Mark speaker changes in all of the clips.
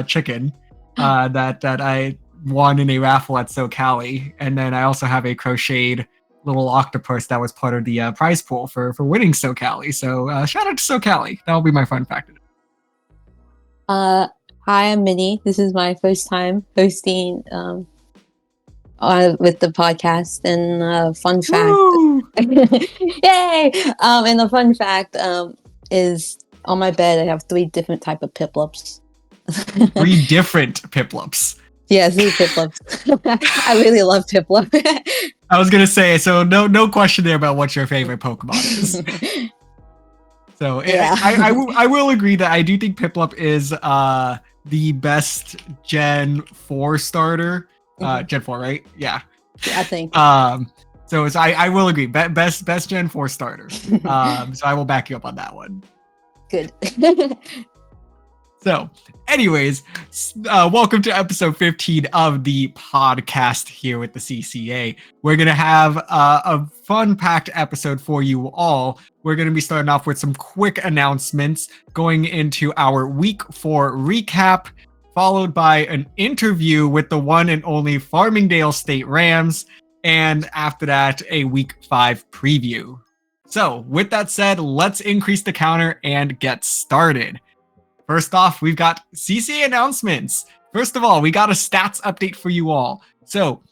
Speaker 1: chicken that I won in a raffle at SoCali, and then I also have a crocheted little octopus that was part of the prize pool for winning SoCali. So shout out to SoCali. That'll be my fun fact.
Speaker 2: Hi, I'm Minnie. This is my first time hosting with the podcast, and fun fact, yay! And the fun fact is on my bed I have 3 different type of piplups.
Speaker 1: 3 different piplups.
Speaker 2: Yeah, 3 piplups. I really love piplup.
Speaker 1: I was gonna say, so no question there about what your favorite Pokemon is. So yeah. I will agree that I do think Piplup is the best Gen 4 starter. Gen 4, right? Yeah,
Speaker 2: I think.
Speaker 1: So I will agree. Best Gen 4 starter. So I will back you up on that one.
Speaker 2: Good.
Speaker 1: So, anyways, welcome to episode 15 of the podcast here with the CCA. We're going to have a fun-packed episode for you all. We're going to be starting off with some quick announcements, going into our Week 4 recap, followed by an interview with the one and only Farmingdale State Rams, and after that, a Week 5 preview. So, with that said, let's increase the counter and get started. First off, we've got CCA announcements. First of all, we got a stats update for you all. So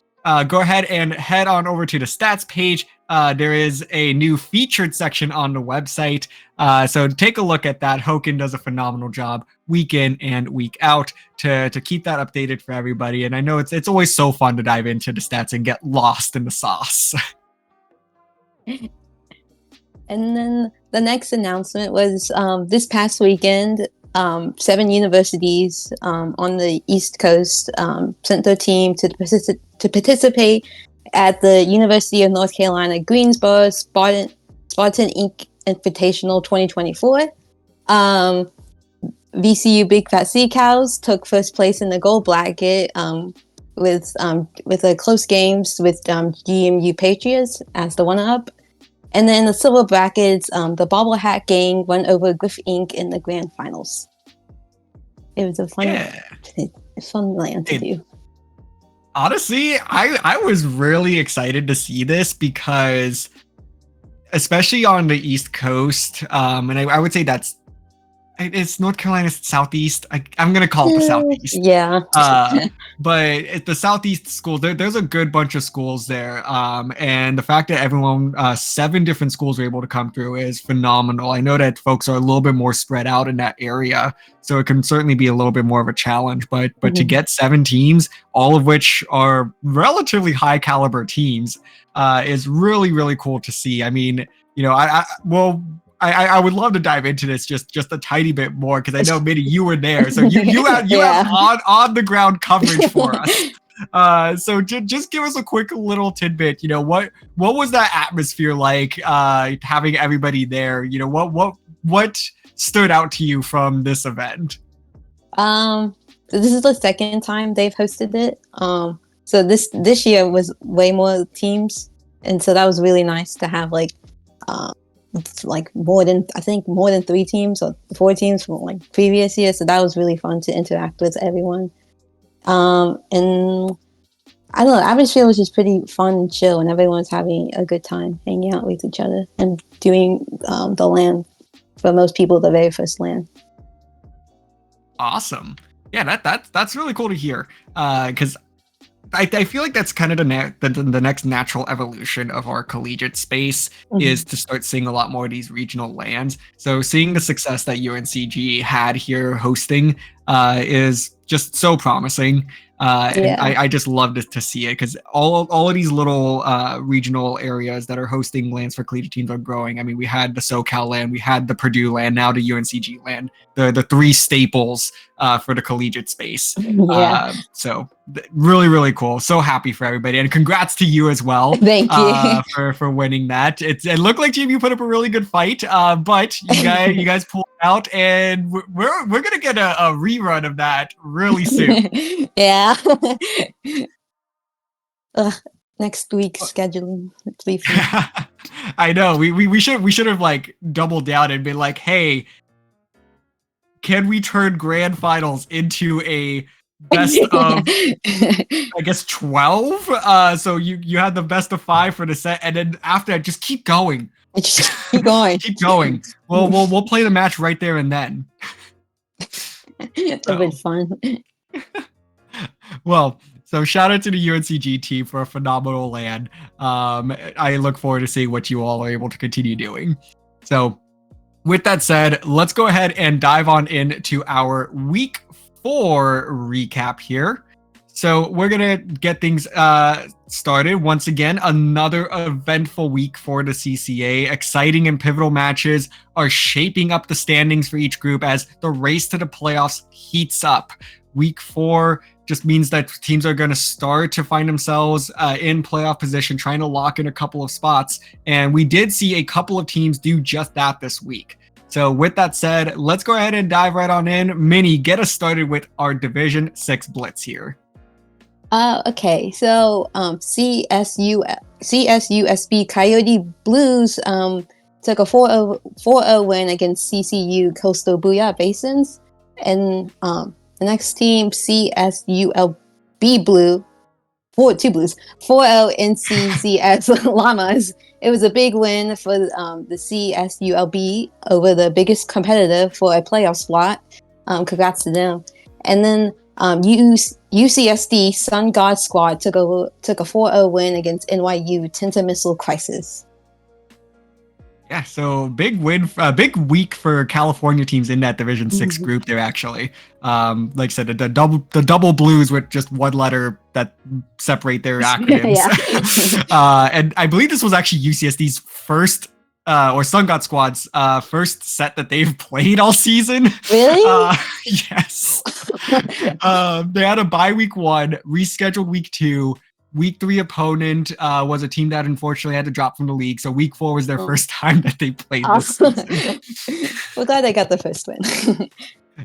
Speaker 1: go ahead and head on over to the stats page. There is a new featured section on the website. So take a look at that. Hoken does a phenomenal job week in and week out to keep that updated for everybody. And I know it's always so fun to dive into the stats and get lost in the sauce.
Speaker 2: And then the next announcement was this past weekend, 7 universities on the East Coast sent their team to participate at the University of North Carolina Greensboro Spartan Inc. Invitational 2024. VCU Big Fat Sea Cows took first place in the gold bracket with a close games with GMU Patriots as the runner-up. And then the silver brackets, the Bobble Hat Gang won over Griff Inc. in the grand finals. It was a fun land to do.
Speaker 1: Honestly, I was really excited to see this because, especially on the East Coast, and I would say it's North Carolina's southeast. I'm gonna call it the southeast.
Speaker 2: Yeah.
Speaker 1: But at the southeast school, there's a good bunch of schools there. And the fact that everyone, 7 different schools were able to come through is phenomenal. I know that folks are a little bit more spread out in that area, so it can certainly be a little bit more of a challenge. But to get 7 teams, all of which are relatively high caliber teams, is really, really cool to see. I mean, I would love to dive into this just a tiny bit more because I know, Minnie, you were there, so you have on the ground coverage for us. So just give us a quick little tidbit. What was that atmosphere like? Having everybody there. What stood out to you from this event?
Speaker 2: This is the second time they've hosted it. So this year was way more teams, and so that was really nice to have more than 3 teams or 4 teams from previous years. So that was really fun to interact with everyone. And I don't know, the atmosphere was just pretty fun and chill, and everyone's having a good time hanging out with each other and doing the LAN, for most people, the very first LAN.
Speaker 1: Awesome. Yeah, that's really cool to hear. Because I feel like that's kind of the next natural evolution of our collegiate space is to start seeing a lot more of these regional LANs. So seeing the success that UNCG had here hosting is just so promising. And I just love to see it because all of these little regional areas that are hosting LANs for collegiate teams are growing. I mean, we had the SoCal LAN, we had the Purdue LAN, now the UNCG LAN, the 3 staples for the collegiate space. So really, really cool. So happy for everybody, and congrats to you as well.
Speaker 2: Thank you
Speaker 1: for winning that. It looked like GMU put up a really good fight, but you guys pulled out, and we're gonna get a rerun of that really soon.
Speaker 2: Yeah. Next week's scheduling.
Speaker 1: I know we should have doubled down and been like, hey, can we turn grand finals into a best of, I guess, 12? So you had the best of 5 for the set, and then after that, just keep going.
Speaker 2: Just keep going.
Speaker 1: Keep going. We'll play the match right there and then.
Speaker 2: It's been fun.
Speaker 1: Well, so shout out to the UNCG team for a phenomenal LAN. I look forward to seeing what you all are able to continue doing. So with that said, let's go ahead and dive on into our week 4 recap here. So we're going to get things started. Once again, another eventful week for the CCA. Exciting and pivotal matches are shaping up the standings for each group as the race to the playoffs heats up. Week 4 just means that teams are going to start to find themselves in playoff position, trying to lock in a couple of spots. And we did see a couple of teams do just that this week. So with that said, let's go ahead and dive right on in. Mini, get us started with our Division 6 Blitz here.
Speaker 2: Okay, so CSUSB Coyote Blues took a 4-0 win against CCU Coastal Booyah Basins. And the next team, CSULB Blue, 4-0 NCCS Llamas. It was a big win for the CSULB over the biggest competitor for a playoff slot. Congrats to them. And then UCSD Sun God Squad took a 4-0 win against NYU Tenta Missile Crisis.
Speaker 1: Yeah, so big win, big week for California teams in that Division 6 group there, actually. Like I said, the double blues with just one letter that separate their acronyms. And I believe this was actually UCSD's first, or Sun God Squad's first set that they've played all season.
Speaker 2: Really?
Speaker 1: Yes. They had a bye week 1, rescheduled week 2. Week 3 opponent was a team that unfortunately had to drop from the league. So week 4 was their first time that they played this season.
Speaker 2: Well, glad they got the first win.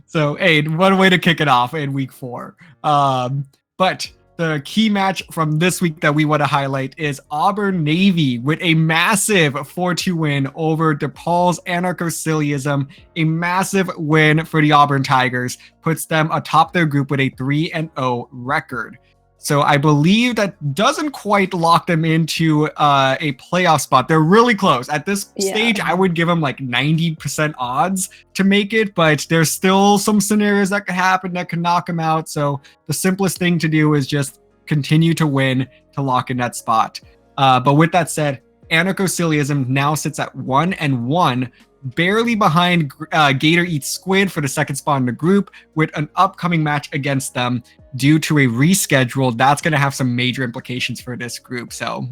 Speaker 1: So, hey, what a way to kick it off in week 4. But the key match from this week that we want to highlight is Auburn Navy with a massive 4-2 win over DePaul's Anarcho-Ciliism. A massive win for the Auburn Tigers, puts them atop their group with a 3-0 record. So I believe that doesn't quite lock them into a playoff spot. They're really close. At this stage, I would give them like 90% odds to make it, but there's still some scenarios that could happen that could knock them out. So the simplest thing to do is just continue to win to lock in that spot. But with that said, Anarcho-Ciliism now sits at 1-1, barely behind Gator Eats Squid for the second spot in the group, with an upcoming match against them due to a reschedule. That's going to have some major implications for this group. So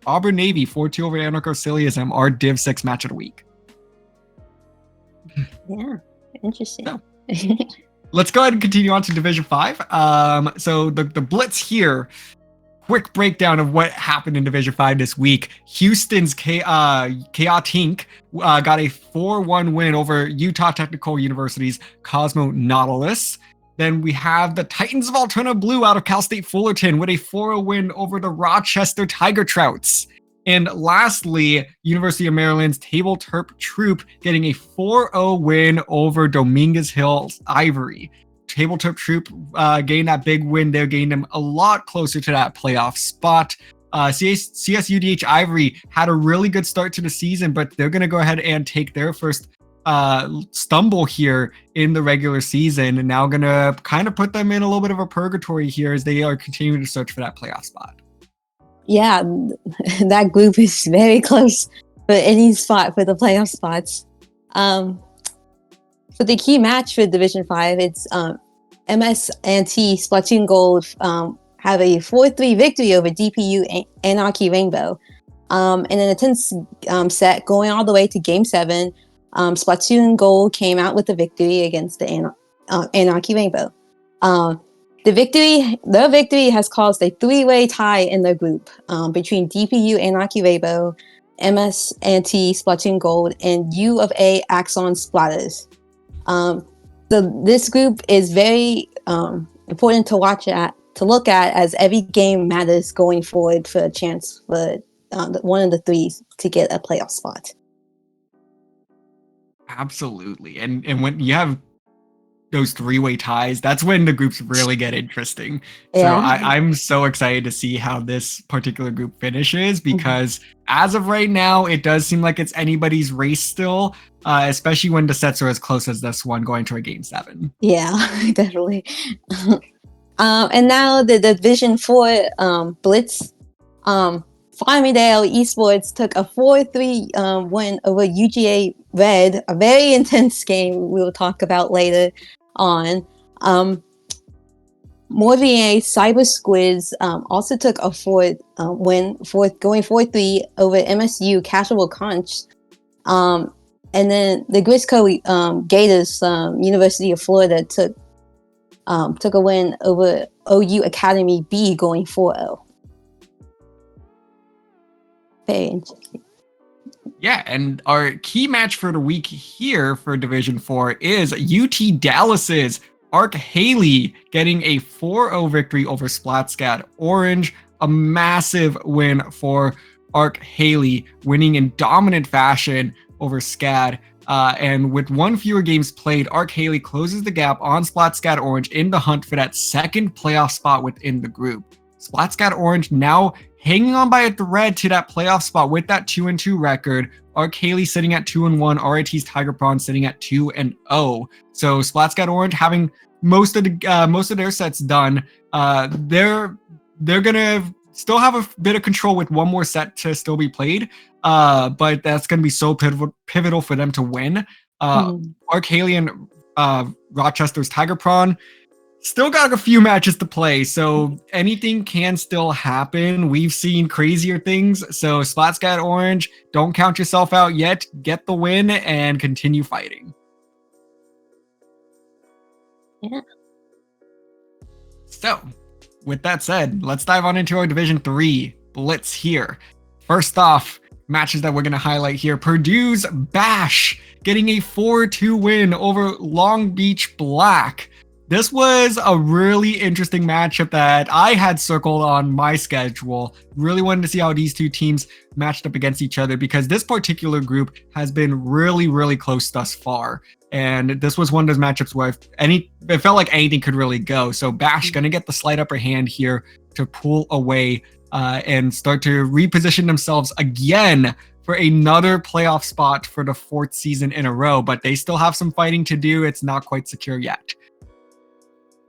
Speaker 1: Auburn Navy 4-2 over Anarcho-Ciliism, our Div 6 match of the week.
Speaker 2: Yeah, interesting.
Speaker 1: So, let's go ahead and continue on to Division 5. So the Blitz here, quick breakdown of what happened in Division 5 this week. Houston's Chaotic got a 4-1 win over Utah Technical University's Cosmo Nautilus. Then we have the Titans of Alterna Blue out of Cal State Fullerton with a 4-0 win over the Rochester Tiger Trouts. And lastly, University of Maryland's Table Terp Troop getting a 4-0 win over Dominguez Hills Ivory. Table Terp Troop gained that big win there, gained them a lot closer to that playoff spot. CSUDH Ivory had a really good start to the season, but they're going to go ahead and take their first stumble here in the regular season, and now going to kind of put them in a little bit of a purgatory here as they are continuing to search for that playoff spot. Yeah,
Speaker 2: that group is very close for any spot for the playoff spots. For the key match for Division 5, it's MS&T Splatoon Gold have a 4-3 victory over DPU Anarchy Rainbow. And in a tense set going all the way to Game 7, Splatoon Gold came out with the victory against the Anarchy Rainbow. The victory has caused a 3-way tie in the group between DPU Anarchy Rainbow, MS&T Splatoon Gold, and U of A Axon Splatters. This group is very important to look at, as every game matters going forward for a chance for one of the threes to get a playoff spot.
Speaker 1: Absolutely. And when you have those three-way ties, that's when the groups really get interesting. So
Speaker 2: Yeah.
Speaker 1: I'm so excited to see how this particular group finishes, because as of right now, it does seem like it's anybody's race still, especially when the sets are as close as this one going to a game 7.
Speaker 2: Yeah, definitely. And now the Division 4 Blitz. Farmingdale Esports took a 4-3 win over UGA Red, a very intense game we'll talk about later on. Morvier Cyber Squids also took a win, going 4-3 over MSU Casual Conch. And then the Grisco Gators, University of Florida, took a win over OU Academy B, going 4-0. Very interesting.
Speaker 1: Yeah, and our key match for the week here for Division 4 is UT Dallas's Arc Haley getting a 4-0 victory over SplatScat Orange. A massive win for Arc Haley, winning in dominant fashion over SCAD. And with one fewer games played, Arc Haley closes the gap on SplatScat Orange in the hunt for that second playoff spot within the group. SplatScat Orange now hanging on by a thread to that playoff spot with that 2-2 record. Arc Haley sitting at 2-1. RIT's Tiger Prawn sitting at 2-0. So SplatScat Orange having most of their sets done. They're gonna still have a bit of control with one more set to still be played. But that's gonna be so pivotal for them to win. Arc Haley and Rochester's Tiger Prawn still got a few matches to play, so anything can still happen. We've seen crazier things, so SplatScat Orange, don't count yourself out yet. Get the win and continue fighting.
Speaker 2: Yeah.
Speaker 1: So, with that said, let's dive on into our Division 3 Blitz here. First off, matches that we're going to highlight here. Purdue's Bash getting a 4-2 win over Long Beach Black. This was a really interesting matchup that I had circled on my schedule. Really wanted to see how these two teams matched up against each other, because this particular group has been really, really close thus far. And this was one of those matchups where it felt like anything could really go. So Bash going to get the slight upper hand here to pull away and start to reposition themselves again for another playoff spot for the 4th season in a row. But they still have some fighting to do. It's not quite secure yet.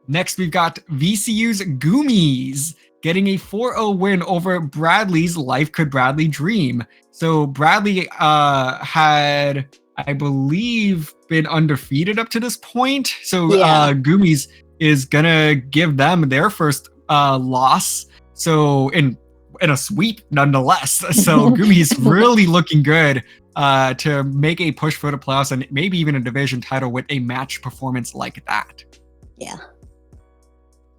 Speaker 1: Next, we've got VCU's Goomies getting a 4-0 win over Bradley's Life Could Bradley Dream. So Bradley had, I believe, been undefeated up to this point. So Goomies is going to give them their first loss. So in a sweep, nonetheless. So Goomies really looking good to make a push for the playoffs and maybe even a division title with a match performance like that.
Speaker 2: Yeah.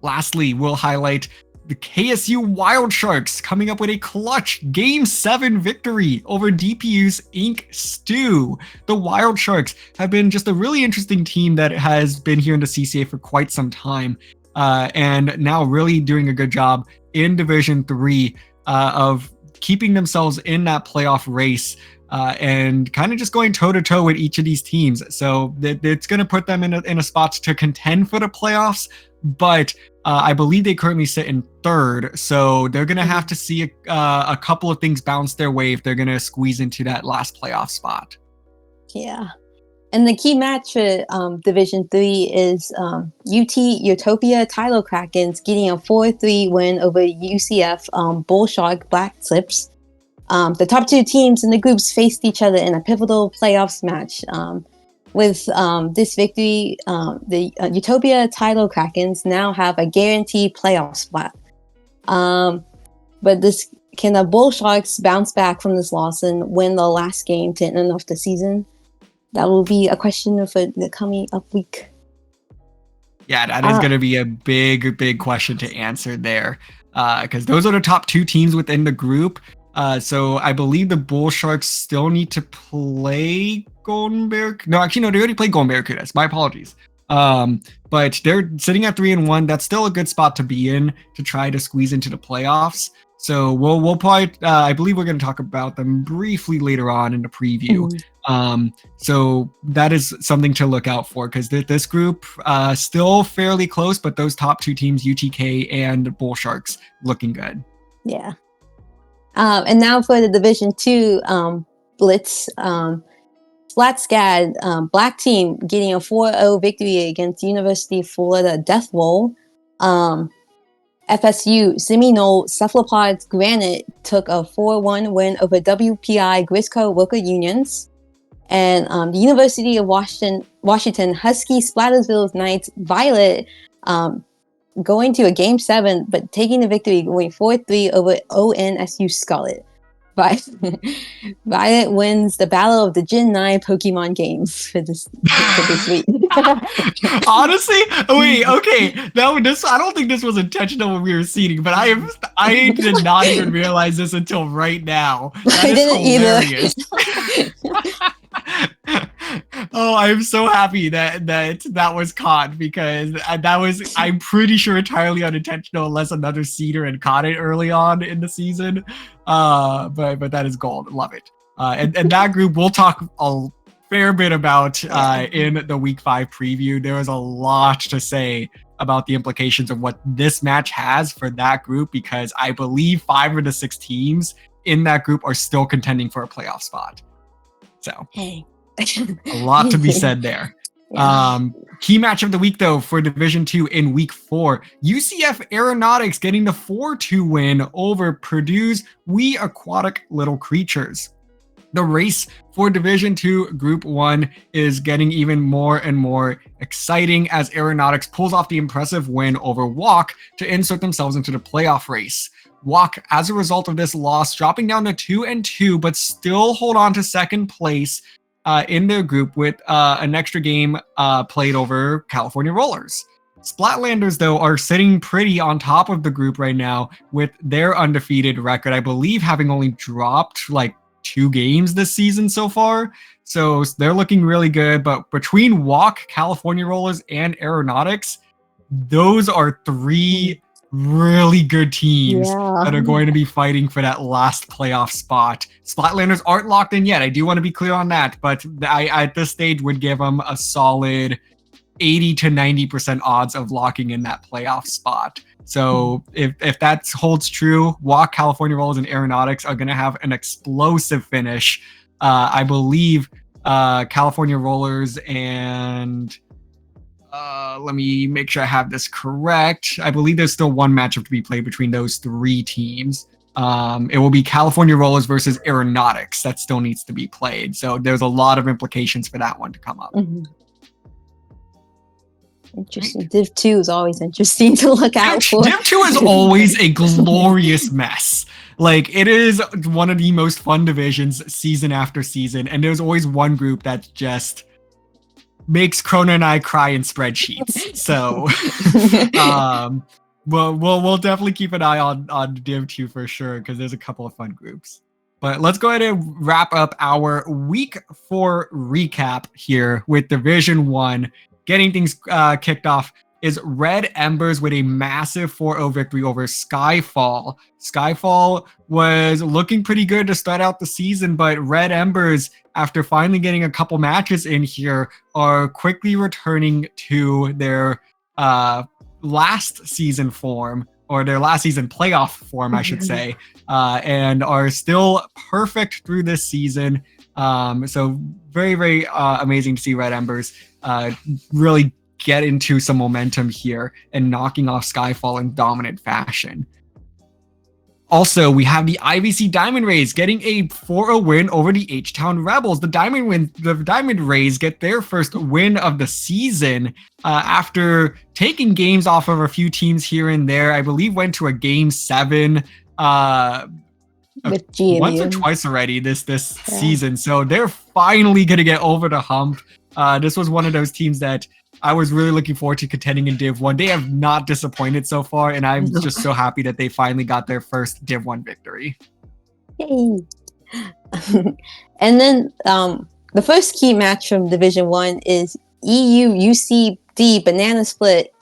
Speaker 1: Lastly, we'll highlight the KSU Wild Sharks coming up with a clutch Game 7 victory over DPU's Ink Stew. The Wild Sharks have been just a really interesting team that has been here in the CCA for quite some time, and now really doing a good job in Division 3 of keeping themselves in that playoff race. And kind of just going toe-to-toe with each of these teams. So it's going to put them in a spot to contend for the playoffs, but I believe they currently sit in 3rd, so they're going to have to see a couple of things bounce their way if they're going to squeeze into that last playoff spot.
Speaker 2: Yeah. And the key match for Division 3 is UT Utopia Tylo Krakens getting a 4-3 win over UCF Bullshark Black Clips. The top 2 teams in the groups faced each other in a pivotal playoffs match. With this victory, the Utopia Tylo Krakens now have a guaranteed playoff spot. But can the Bull Sharks bounce back from this loss and win the last game to end off the season? That will be a question for the coming up week.
Speaker 1: Yeah, that is going to be a big, big question to answer there, because those are the top 2 teams within the group. So I believe the Bull Sharks still need to play Golden Bear. No, actually, no, they already played Golden Barracudas. My apologies. But they're sitting at 3-1. That's still a good spot to be in to try to squeeze into the playoffs. So we'll probably, I believe we're going to talk about them briefly later on in the preview. So that is something to look out for, because this group still fairly close, but those top two teams, UTK and Bull Sharks, looking good.
Speaker 2: Yeah. And now for the Division 2 Blitz, SlatSCAD, black team getting a 4-0 victory against University of Florida Death Roll. FSU Seminole Cephalopods Granite took a 4-1 win over WPI Grisco Wilker Unions. And the University of Washington Husky Splattersville Knights Violet going to a Game 7, but taking the victory, going 4-3 over ONSU Scarlet. Violet wins the Battle of the Gen 9 Pokemon games for this week.
Speaker 1: Honestly, wait, okay. I don't think this was intentional when we were seeding, but I did not even realize this until right now. That is hilarious. Oh, I'm so happy that was caught, because I'm pretty sure entirely unintentional, unless another seeder had caught it early on in the season. But that is gold. Love it. And that group we'll talk a fair bit about in the week 5 preview. There was a lot to say about the implications of what this match has for that group, because I believe 5 of the 6 teams in that group are still contending for a playoff spot. So a lot to be said there. Key match of the week, though, for Division 2 in week 4, UCF Aeronautics getting the 4-2 win over Purdue's We Aquatic Little Creatures. The race for Division 2 Group 1 is getting even more and more exciting as Aeronautics pulls off the impressive win over WAC to insert themselves into the playoff race. WAC, as a result of this loss, dropping down to 2-2, but still hold on to second place in their group with an extra game played over California Rollers. Splatlanders, though, are sitting pretty on top of the group right now with their undefeated record, I believe having only dropped like 2 games this season so far. So they're looking really good. But between WAC, California Rollers, and Aeronautics, those are 3 really good teams that are going to be fighting for that last playoff spot. Splatlanders aren't locked in yet. I do want to be clear on that, but I at this stage would give them a solid 80 to 90% odds of locking in that playoff spot. So if that holds true, WAC, California Rollers, and Aeronautics are going to have an explosive finish. I believe California Rollers and let me make sure I have this correct. I believe there's still one matchup to be played between those 3 teams. It will be California Rollers versus Aeronautics. That still needs to be played. So there's a lot of implications for that one to come up.
Speaker 2: Interesting. Right. Div 2 is always interesting to look out for.
Speaker 1: Div 2 is always a glorious mess. Like, it is one of the most fun divisions season after season. And there's always one group that just makes Krona and I cry in spreadsheets. So we'll definitely keep an eye on Div 2 for sure, because there's a couple of fun groups. But let's go ahead and wrap up our week 4 recap here with Division 1. Getting things kicked off is Red Embers with a massive 4-0 victory over Skyfall. Skyfall was looking pretty good to start out the season, but Red Embers, after finally getting a couple matches in here, are quickly returning to their last season form, or their last season playoff form, I should say, and are still perfect through this season. So very, very amazing to see Red Embers really get into some momentum here and knocking off Skyfall in dominant fashion. Also, we have the IVC Diamond Rays getting a 4-0 win over the H-Town Rebels. The Diamond Rays get their first win of the season after taking games off of a few teams here and there. I believe went to a Game 7 once or twice already this season. So they're finally going to get over the hump. This was one of those teams that I was really looking forward to contending in Div 1. They have not disappointed so far, and I'm just so happy that they finally got their first Div 1 victory.
Speaker 2: Yay! And then the first key match from Division 1 is EU UCD banana split,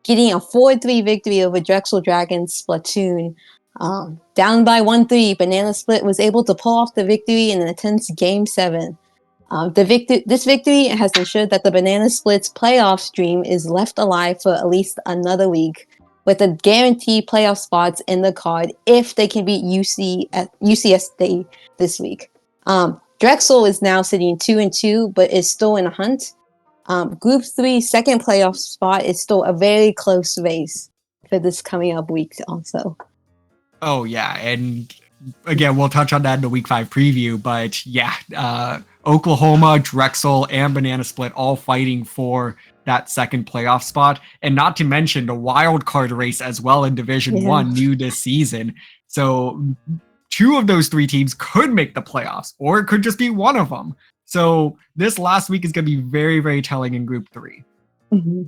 Speaker 2: getting a 4-3 victory over Drexel Dragons Splatoon. Down by 1-3, Banana Split was able to pull off the victory in an intense Game 7. This victory has ensured that the Banana Split's playoff stream is left alive for at least another week, with a guaranteed playoff spots in the card if they can beat UCSD this week. Drexel is now sitting 2-2, but is still in a hunt. Group 3 second playoff spot is still a very close race for this coming up week also.
Speaker 1: Oh yeah, and again, we'll touch on that in the week 5 preview, but yeah, Oklahoma, Drexel, and Banana Split all fighting for that second playoff spot, and not to mention the wild card race as well in Division 1 new this season. So 2 of those 3 teams could make the playoffs, or it could just be one of them. So this last week is going to be very, very telling in Group 3.
Speaker 2: Mm-hmm.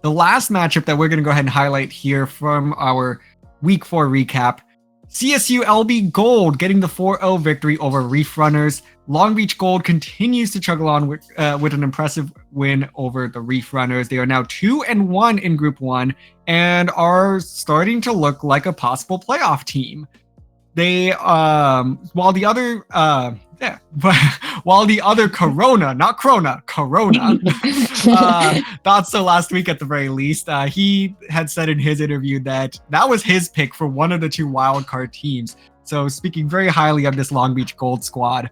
Speaker 1: The last matchup that we're going to go ahead and highlight here from our Week 4 recap, CSU LB Gold getting the 4-0 victory over Reef Runners. Long Beach Gold continues to chug along with an impressive win over the Reef Runners. They are now 2-1 in Group 1 and are starting to look like a possible playoff team. They, while the other Corona, not Corona, thought so last week at the very least. He had said in his interview that was his pick for one of the 2 wildcard teams. So speaking very highly of this Long Beach Gold squad.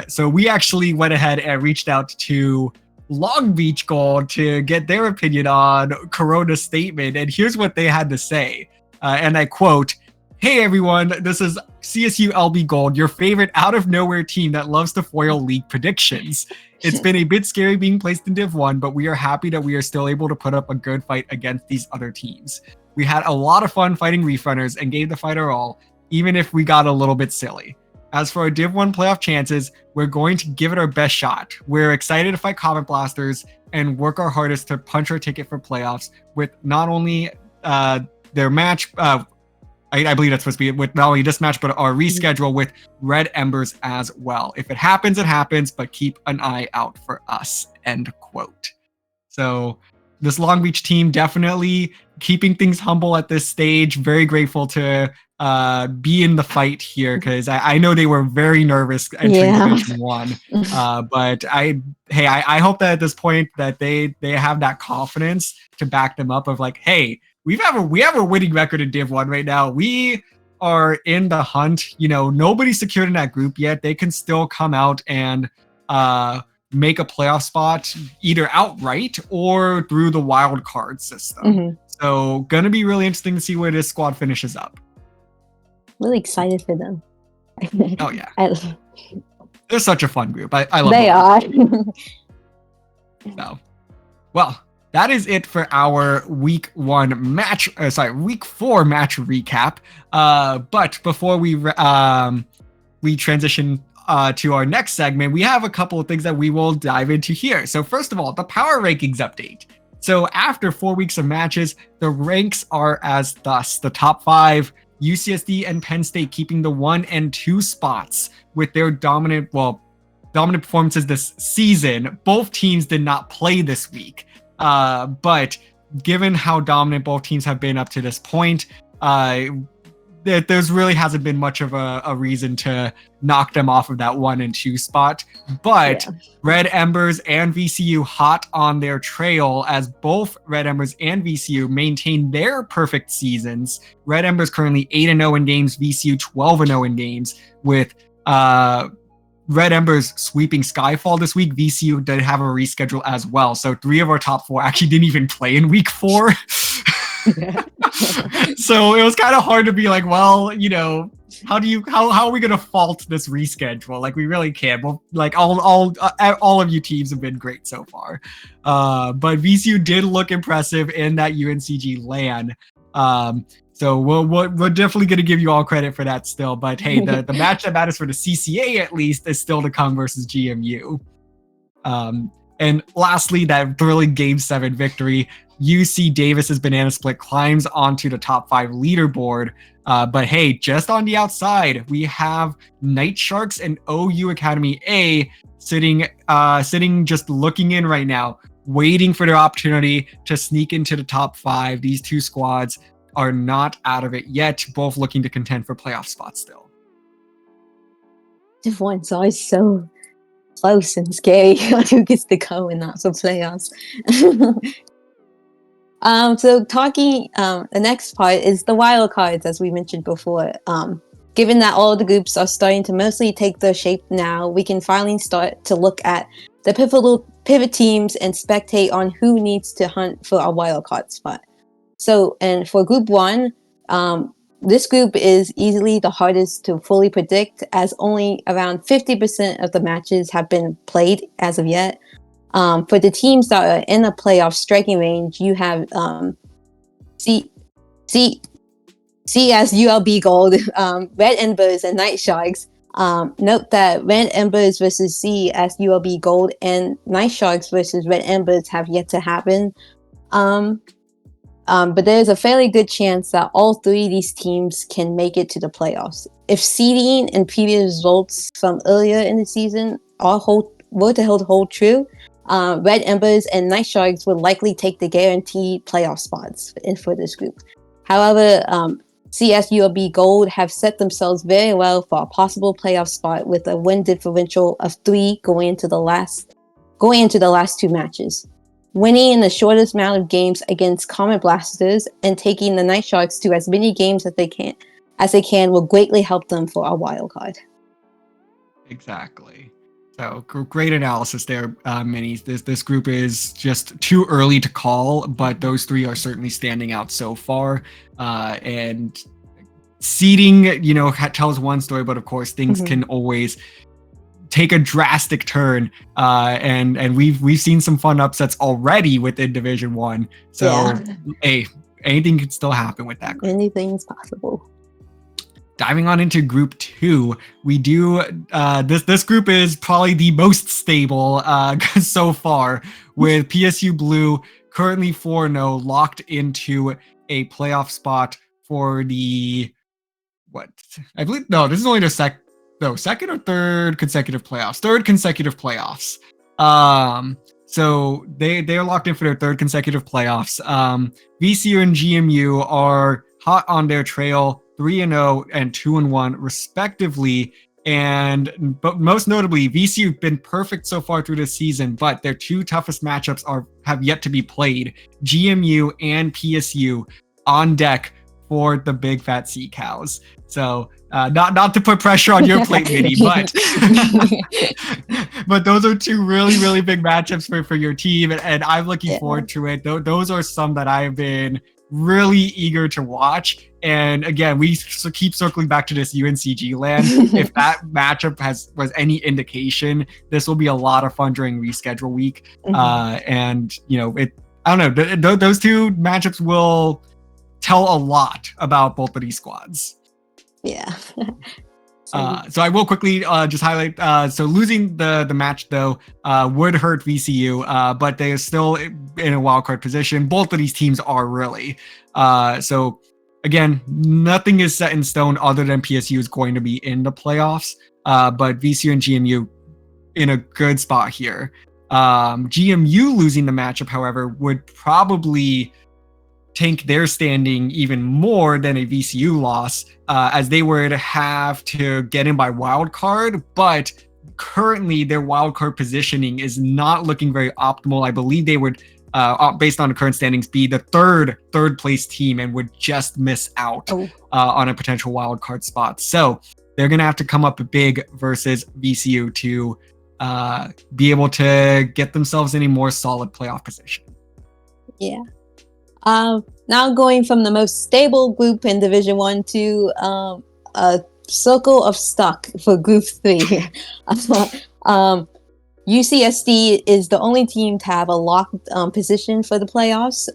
Speaker 1: So we actually went ahead and reached out to Long Beach Gold to get their opinion on Corona's statement. And here's what they had to say. And I quote, "Hey everyone, this is CSU LB Gold, your favorite out-of-nowhere team that loves to foil league predictions. It's been a bit scary being placed in Div 1, but we are happy that we are still able to put up a good fight against these other teams. We had a lot of fun fighting Reef Runners and gave the fight our all, even if we got a little bit silly. As for our Div 1 playoff chances, we're going to give it our best shot. We're excited to fight Comet Blasters and work our hardest to punch our ticket for playoffs with not only their match... I believe that's supposed to be with not only this match, but our reschedule with Red Embers as well. If it happens, it happens, but keep an eye out for us," end quote. So this Long Beach team definitely keeping things humble at this stage. Very grateful to be in the fight here, because I know they were very nervous entering Division 1. But I hope that at this point that they have that confidence to back them up of like, hey, we have a winning record in Div 1 right now. We are in the hunt. You know, nobody's secured in that group yet. They can still come out and make a playoff spot either outright or through the wild card system.
Speaker 2: Mm-hmm.
Speaker 1: So gonna be really interesting to see where this squad finishes up.
Speaker 2: Really excited for them.
Speaker 1: Oh yeah. They're such a fun group. I love
Speaker 2: they are.
Speaker 1: So, well, that is it for our week 4 match recap. But before we transition to our next segment, we have a couple of things that we will dive into here. So first of all, the power rankings update. So after 4 weeks of matches, the ranks are as thus: the top 5, UCSD and Penn State keeping the 1 and 2 spots with their dominant performances this season. Both teams did not play this week. But given how dominant both teams have been up to this point, there's really hasn't been much of a reason to knock them off of that 1 and 2 spot. But Red Embers and VCU hot on their trail, as both Red Embers and VCU maintain their perfect seasons. Red Embers currently 8-0 in games, VCU 12-0 in games, with Red Embers sweeping Skyfall this week. VCU did have a reschedule as well. So 3 of our top 4 actually didn't even play in week 4. So it was kind of hard to be like, well, you know, how are we going to fault this reschedule? Like, we really can't. Well, like all of you teams have been great so far. But VCU did look impressive in that UNCG LAN. So we're definitely going to give you all credit for that still. But hey, the match that matters for the CCA at least is still to come versus GMU. And lastly, that thrilling Game 7 victory. UC Davis's Banana Split climbs onto the top 5 leaderboard. But hey, just on the outside, we have Night Sharks and OU Academy A sitting just looking in right now, waiting for their opportunity to sneak into the top 5. These two squads are not out of it yet, both looking to contend for playoff spots still.
Speaker 2: Div 1's always so close and scary on who gets to go in that for playoffs. So talking, the next part is the wild cards, as we mentioned before. Given that all the groups are starting to mostly take their shape now, we can finally start to look at the pivot teams and spectate on who needs to hunt for a wild card spot. So, and for Group 1, this group is easily the hardest to fully predict, as only around 50% of the matches have been played as of yet. For the teams that are in the playoff striking range, you have CS ULB Gold, Red Embers, and Night Sharks. Note that Red Embers versus CS ULB Gold and Night Sharks versus Red Embers have yet to happen. But there's a fairly good chance that all three of these teams can make it to the playoffs. If seeding and previous results from earlier in the season were to hold true, Red Embers and Night Sharks would likely take the guaranteed playoff spots for this group. However, CS ULB Gold have set themselves very well for a possible playoff spot with a win differential of 3 going into the last 2 matches. Winning in the shortest amount of games against Comet Blasters and taking the Night Sharks to as many games as they can will greatly help them for a wild card.
Speaker 1: Exactly. So great analysis there, Minis. This group is just too early to call, but those three are certainly standing out so far. And seeding, tells one story, but of course things can always take a drastic turn. And we've seen some fun upsets already within Division 1. So hey, anything can still happen with that group.
Speaker 2: Anything's possible.
Speaker 1: Diving on into Group 2, we do this group is probably the most stable so far, with PSU Blue currently 4-0, locked into a playoff spot for the I believe this is only their second or third consecutive playoffs. Third consecutive playoffs. So they are locked in for their third consecutive playoffs. VCU and GMU are hot on their trail, 3-0 and 2-1 respectively. But most notably, VCU have been perfect so far through this season, but their 2 toughest matchups have yet to be played. GMU and PSU on deck for the big fat sea cows. So not to put pressure on your plate, Mini, but those are 2 really, really big matchups for your team, and I'm looking forward to it. Those are some that I've been really eager to watch. And again, we keep circling back to this UNCG land. If that matchup was any indication, this will be a lot of fun during reschedule week. And I don't know, those 2 matchups will tell a lot about both of these squads.
Speaker 2: Yeah.
Speaker 1: So I will quickly just highlight. So losing the match though would hurt VCU, but they are still in a wildcard position. Both of these teams are really. So again, nothing is set in stone other than PSU is going to be in the playoffs. But VCU and GMU in a good spot here. GMU losing the matchup, however, would probably tank their standing even more than a VCU loss, as they would have to get in by wild card. But currently their wild card positioning is not looking very optimal. I believe they would, based on the current standings, be the third place team and would just miss out on a potential wild card spot. So they're going to have to come up big versus VCU to be able to get themselves in a more solid playoff position.
Speaker 2: Yeah. Now going from the most stable group in Division 1 to a circle of stuck for Group 3. UCSD is the only team to have a locked position for the playoffs,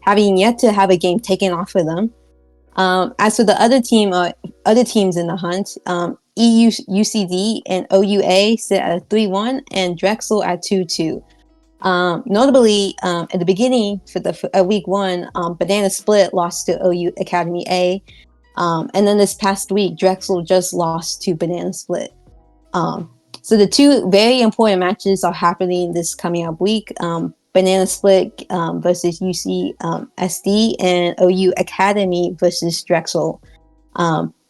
Speaker 2: having yet to have a game taken off of them. As for the other teams in the hunt, UCD and OUA sit at 3-1 and Drexel at 2-2. Notably, at the beginning for the week 1, Banana Split lost to OU Academy A. And then this past week, Drexel just lost to Banana Split. So the two very important matches are happening this coming up week. Banana Split versus UCSD and OU Academy versus Drexel.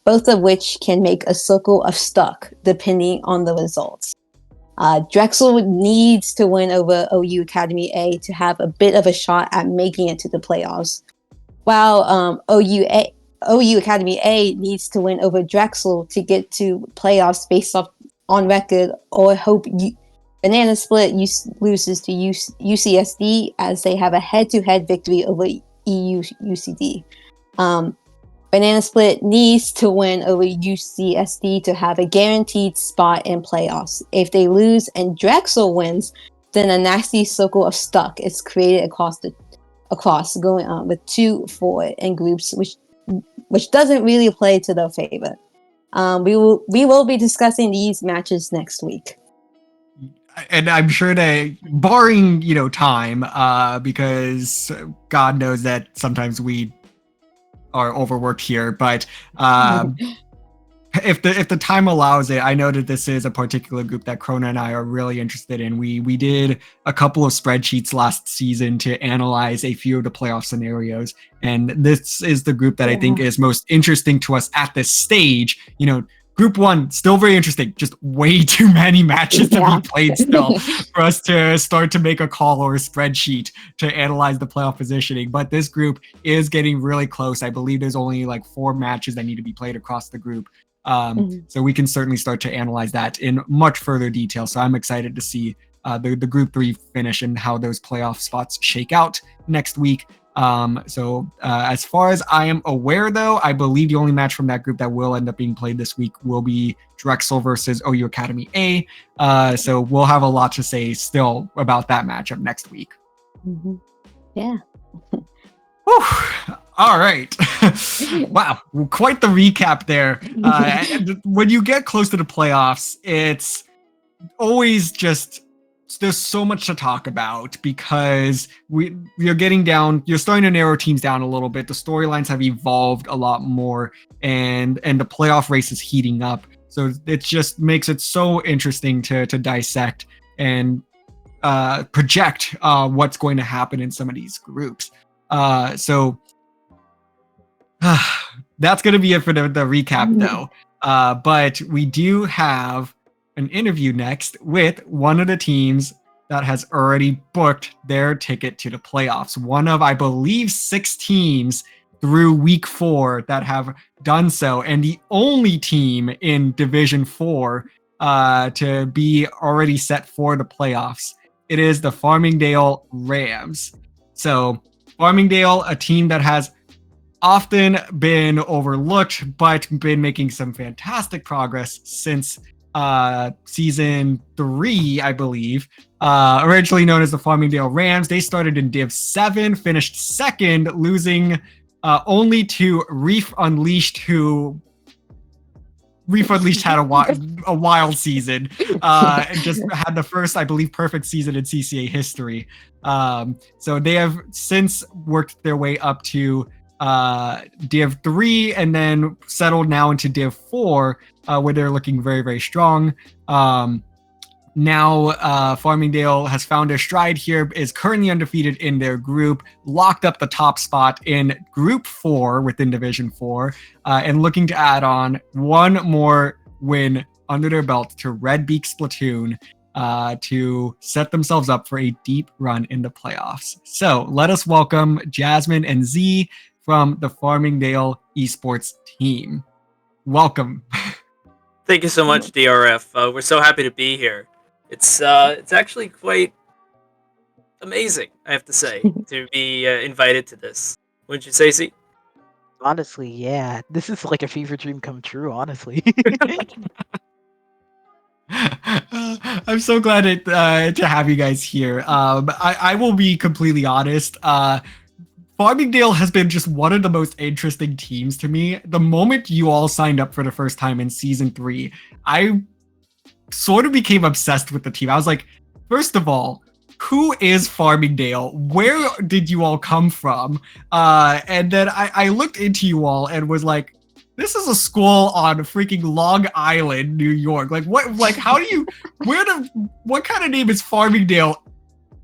Speaker 2: Both of which can make a circle of stuck depending on the results. Drexel needs to win over OU Academy A to have a bit of a shot at making it to the playoffs, while OU Academy A needs to win over Drexel to get to playoffs based off on record, or hope Banana Split loses to UCSD as they have a head-to-head victory over UCD. Banana Split needs to win over UCSD to have a guaranteed spot in playoffs. If they lose and Drexel wins, then a nasty circle of stuck is created across going on with 2-4 in groups, which doesn't really play to their favor. We will be discussing these matches next week.
Speaker 1: And I'm sure that, barring time, because God knows that sometimes we are overworked here, but if the time allows it, I know that this is a particular group that Krona and I are really interested in. We did a couple of spreadsheets last season to analyze a few of the playoff scenarios, and this is the group that I think is most interesting to us at this stage. Group 1, still very interesting, just way too many matches to be played still for us to start to make a call or a spreadsheet to analyze the playoff positioning. But this group is getting really close. I believe there's only like 4 matches that need to be played across the group. So we can certainly start to analyze that in much further detail. So I'm excited to see the Group 3 finish and how those playoff spots shake out next week. So as far as I am aware, though, I believe the only match from that group that will end up being played this week will be Drexel versus OU Academy A. So we'll have a lot to say still about that matchup next week.
Speaker 2: Mm-hmm. Yeah.
Speaker 1: Whew. All right. Wow. Quite the recap there. When you get close to the playoffs, it's always just, there's so much to talk about because you're starting to narrow teams down a little bit. The storylines have evolved a lot more, and the playoff race is heating up. So it just makes it so interesting to dissect and project what's going to happen in some of these groups. So that's going to be it for the recap, though. But we do have an interview next with one of the teams that has already booked their ticket to the playoffs. One of, I believe, 6 teams through week 4 that have done so, and the only team in Division 4 to be already set for the playoffs. It is the Farmingdale Rams. So Farmingdale, a team that has often been overlooked, but been making some fantastic progress since season 3, I believe. Originally known as the Farmingdale Rams, they started in Div 7, finished second, losing only to Reef Unleashed, who Reef Unleashed had a wild season and just had the first, I believe, perfect season in CCA history. So they have since worked their way up to Div 3 and then settled now into Div 4, where they're looking very, very strong. Now Farmingdale has found their stride here, is currently undefeated in their group, locked up the top spot in Group 4 within Division 4, and looking to add on one more win under their belt to Red Beak Splatoon to set themselves up for a deep run in the playoffs. So let us welcome Jasmine and Ze from the Farmingdale Esports team. Welcome.
Speaker 3: Thank you so much, DRF. We're so happy to be here. It's actually quite amazing, I have to say, to be invited to this. Wouldn't you say, Z?
Speaker 4: Honestly, yeah. This is like a fever dream come true, honestly.
Speaker 1: I'm so glad to have you guys here. I will be completely honest. Farmingdale has been just one of the most interesting teams to me. The moment you all signed up for the first time in season 3, I sort of became obsessed with the team. I was like, first of all, who is Farmingdale? Where did you all come from? And then I looked into you all and was like, this is a school on freaking Long Island, New York. Like what? Like how do you? What kind of name is Farmingdale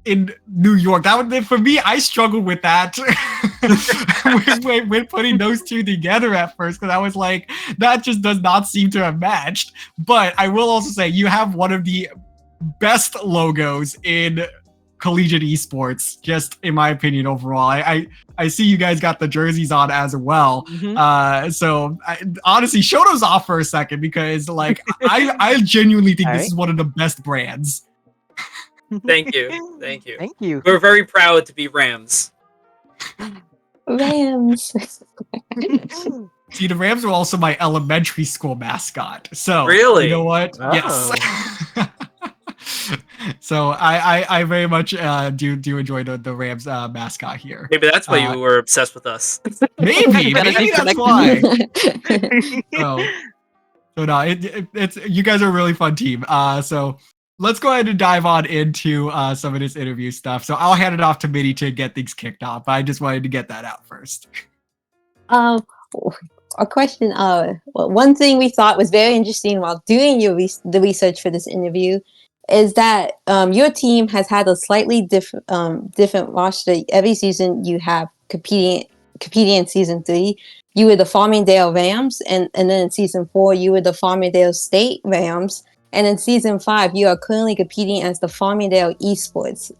Speaker 1: in New York? That would, for me, I struggled with that when putting those two together at first, because I was like, that just does not seem to have matched. But I will also say you have one of the best logos in collegiate esports, just in my opinion overall. I see you guys got the jerseys on as well. So honestly, show those off for a second, because like I genuinely think this is one of the best brands.
Speaker 3: Thank you. Thank you.
Speaker 4: Thank you.
Speaker 3: We're very proud to be Rams.
Speaker 2: Rams.
Speaker 1: See, the Rams were also my elementary school mascot. So
Speaker 3: Really?
Speaker 1: You know what?
Speaker 4: Oh.
Speaker 1: Yes. So I very much do enjoy the Rams mascot here.
Speaker 3: Maybe that's why you were obsessed with us.
Speaker 1: Maybe
Speaker 4: Got a deep
Speaker 1: that's
Speaker 4: connection.
Speaker 1: why. So no, it's you guys are a really fun team. So let's go ahead and dive on into some of this interview stuff. So I'll hand it off to Mini to get things kicked off. I just wanted to get that out first.
Speaker 2: A question. One thing we thought was very interesting while doing the research for this interview is that your team has had a slightly different roster every season. You have competing in season 3. You were the Farmingdale Rams, and then in season 4 you were the Farmingdale State Rams, and in season 5 you are currently competing as the Farmingdale Esports.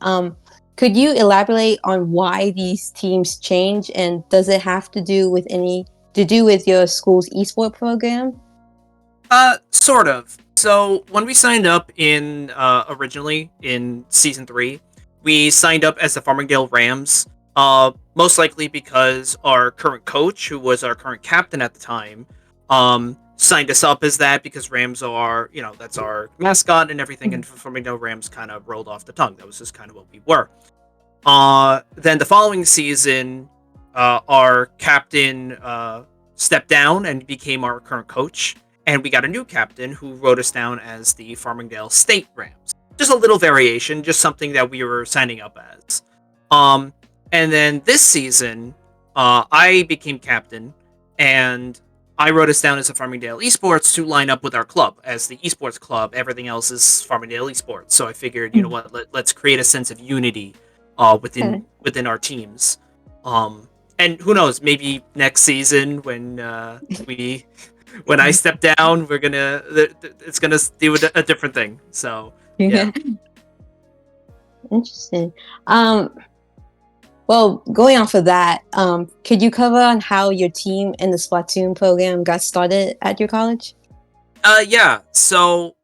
Speaker 2: Could you elaborate on why these teams change, and does it have to do with your school's esport program?
Speaker 3: Sort of. So when we signed up in originally in season 3, we signed up as the Farmingdale Rams. Most likely because our current coach, who was our current captain at the time, signed us up as that, because Rams are, that's our mascot and everything, and Farmingdale Rams kind of rolled off the tongue. That was just kind of what we were. Then the following season, our captain stepped down and became our current coach, and we got a new captain who wrote us down as the Farmingdale State Rams. Just a little variation, just something that we were signing up as. And then this season, I became captain, and I wrote us down as the Farmingdale Esports to line up with our club as the esports club. Everything else is Farmingdale Esports. So I figured, you know what, let's create a sense of unity within our teams. And who knows, maybe next season when I step down, it's gonna do a different thing. So yeah.
Speaker 2: Interesting. Well, going off of that, could you cover on how your team in the Splatoon program got started at your college?
Speaker 3: Yeah. So,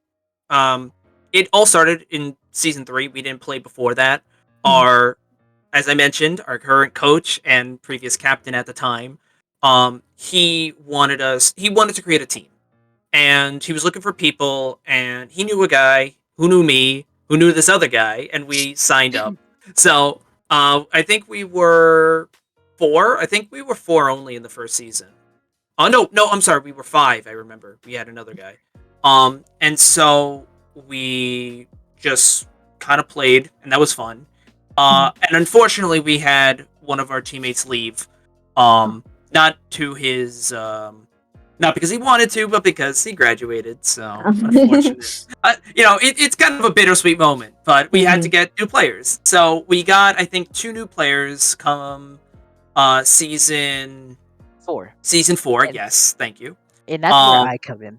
Speaker 3: it all started in season 3. We didn't play before that. As I mentioned, our current coach and previous captain at the time, he wanted to create a team, and he was looking for people, and he knew a guy who knew me, who knew this other guy, and we signed up. So, I think we were 4. I think we were 4 only in the first season. No, I'm sorry, we were 5. I remember we had another guy. And so we just kind of played, and that was fun. And unfortunately, we had one of our teammates leave. Not to his, not because he wanted to, but because he graduated. So unfortunate. It's kind of a bittersweet moment, but we had to get new players. So we got, I think, 2 new players come season 4. Season 4, yes, thank you.
Speaker 4: And that's where I come in.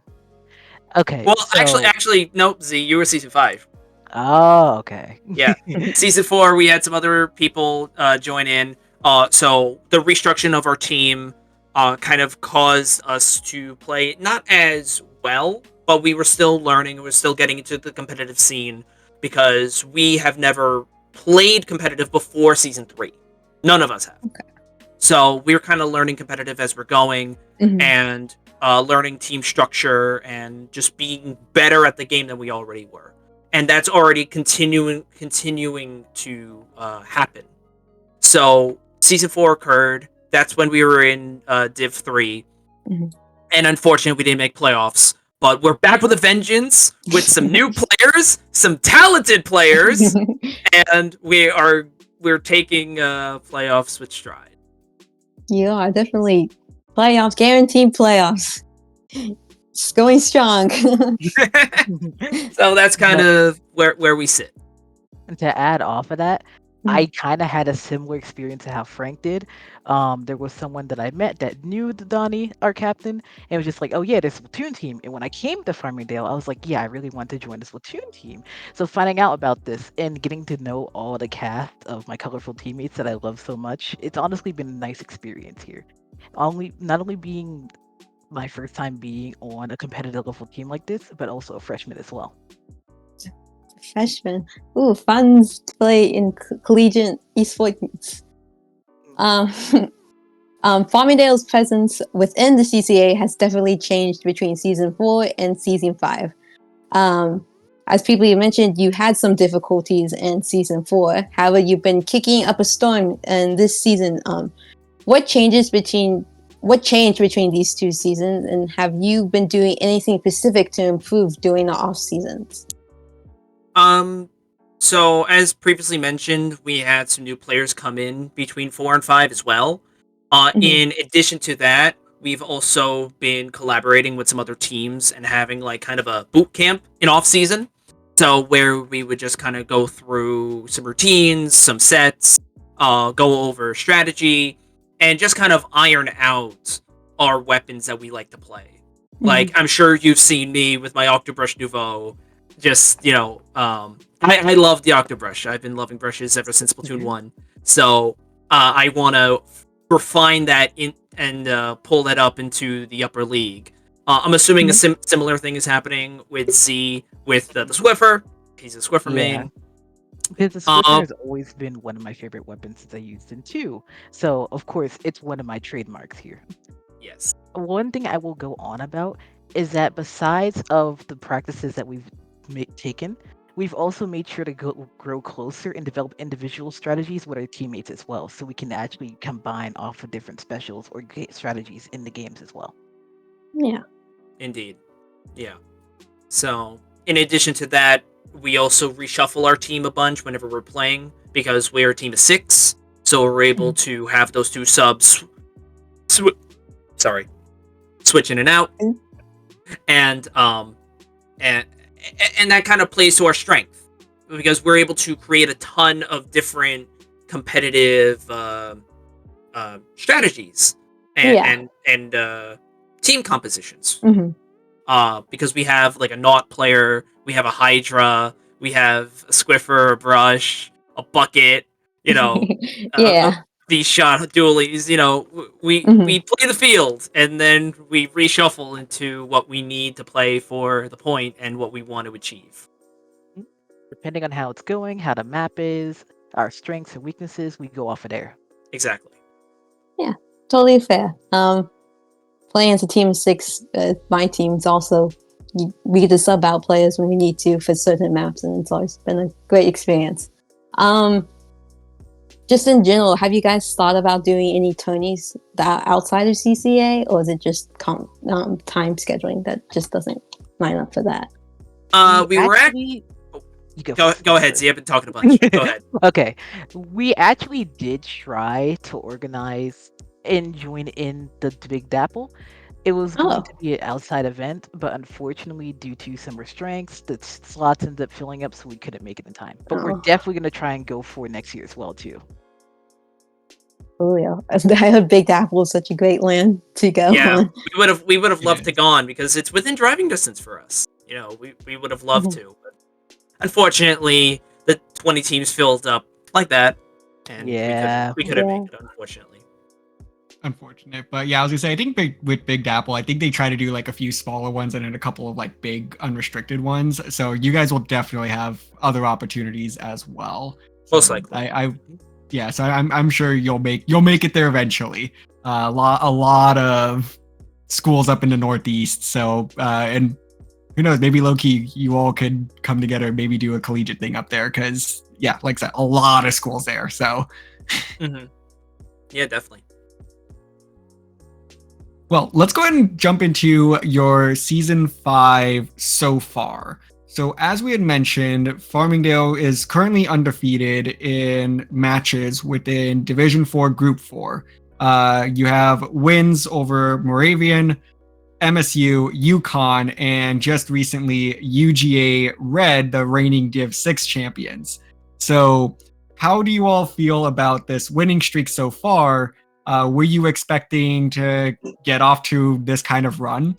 Speaker 4: Okay.
Speaker 3: Well, actually, nope, Z, you were season 5.
Speaker 4: Oh, okay.
Speaker 3: Yeah. Season 4, we had some other people join in. So the restructuring of our team kind of caused us to play not as well, but we were still learning. We were still getting into the competitive scene, because we have never played competitive before season 3. None of us have.
Speaker 2: Okay.
Speaker 3: So we were kind of learning competitive as we're going, and learning team structure and just being better at the game than we already were. And that's already continuing to happen. So season 4 occurred. That's when we were in Div 3. And unfortunately, we didn't make playoffs. but we're back with a vengeance with some new players, some talented players, and we're taking playoffs with stride.
Speaker 2: You are definitely playoffs, guaranteed playoffs. It's going strong.
Speaker 3: So that's kind of where we sit.
Speaker 4: And to add off of that, I kind of had a similar experience to how Frank did. There was someone that I met that knew the Donnie, our captain, and was just like, "Oh yeah, there's a Splatoon team." And when I came to Farmingdale, I was like, "Yeah, I really want to join the Splatoon team." So finding out about this and getting to know all the cast of my colorful teammates that I love so much, it's honestly been a nice experience here. Not only being my first time being on a competitive level team like this, but also a freshman as well.
Speaker 2: Freshman. Ooh, fun to play in collegiate esports. Farmingdale's presence within the CCA has definitely changed between season 4 and season 5. As people mentioned, you had some difficulties in season 4. However, you've been kicking up a storm in this season. What changed between these two seasons, and have you been doing anything specific to improve during the off seasons?
Speaker 3: So as previously mentioned, we had some new players come in between 4 and 5 as well. In addition to that, we've also been collaborating with some other teams and having like kind of a boot camp in off season. So where we would just kind of go through some routines, some sets, go over strategy, and just kind of iron out our weapons that we like to play. Like, I'm sure you've seen me with my Octobrush Nouveau. Just, I love the Octobrush. I've been loving brushes ever since Splatoon 1. So I want to refine that and pull that up into the upper league. I'm assuming a similar thing is happening with Z with the Swiffer. He's a Swiffer main.
Speaker 4: Because the Swiffer has always been one of my favorite weapons since I used him too. So, of course, it's one of my trademarks here.
Speaker 3: Yes.
Speaker 4: One thing I will go on about is that besides of the practices that we've taken, we've also made sure to grow closer and develop individual strategies with our teammates as well, so we can actually combine off of different specials or strategies in the games as well.
Speaker 2: Yeah.
Speaker 3: Indeed. Yeah. So, in addition to that, we also reshuffle our team a bunch whenever we're playing, because we're a team of 6, so we're able to have those 2 subs switch in and out. And that kind of plays to our strength, because we're able to create a ton of different competitive strategies and team compositions. Because we have like a Naut player, we have a Hydra, we have a Squiffer, a Brush, a Bucket, these shot dualies, we play the field, and then we reshuffle into what we need to play for the point and what we want to achieve.
Speaker 4: Depending on how it's going, how the map is, our strengths and weaknesses, we go off of there.
Speaker 3: Exactly.
Speaker 2: Yeah, totally fair. Playing as a team of 6, my team's also, we get to sub out players when we need to for certain maps, and it's always been a great experience. Just in general, have you guys thought about doing any tourneys that are outside of CCA, or is it just time scheduling that just doesn't line up for that?
Speaker 3: We were actually... Go ahead, Z. I've been talking a bunch. Go ahead.
Speaker 4: Okay. We actually did try to organize and join in the Big Dapple. It was going to be an outside event, but unfortunately, due to some restraints, the slots ended up filling up, so we couldn't make it in time. But we're definitely going to try and go for next year as well, too.
Speaker 2: Oh yeah, I heard Big Apple is such a great land to go.
Speaker 3: Yeah, we would have loved to go on, because it's within driving distance for us. We would have loved to, but unfortunately, the 20 teams filled up like that, and we couldn't make it, unfortunately.
Speaker 1: Unfortunate, but yeah, I was gonna say, I think with Big Dapple, I think they try to do like a few smaller ones and then a couple of like big unrestricted ones. So you guys will definitely have other opportunities as well.
Speaker 3: Most likely.
Speaker 1: So I'm sure you'll make it there eventually. A lot of schools up in the Northeast. So and who knows, maybe low-key you all could come together and maybe do a collegiate thing up there, because yeah, like I said, a lot of schools there. So
Speaker 3: yeah, definitely.
Speaker 1: Well, let's go ahead and jump into your season 5 so far. So, as we had mentioned, Farmingdale is currently undefeated in matches within Division 4 Group 4. You have wins over Moravian, MSU, UConn, and just recently UGA Red, the reigning Div 6 champions. So, how do you all feel about this winning streak so far? Were you expecting to get off to this kind of run?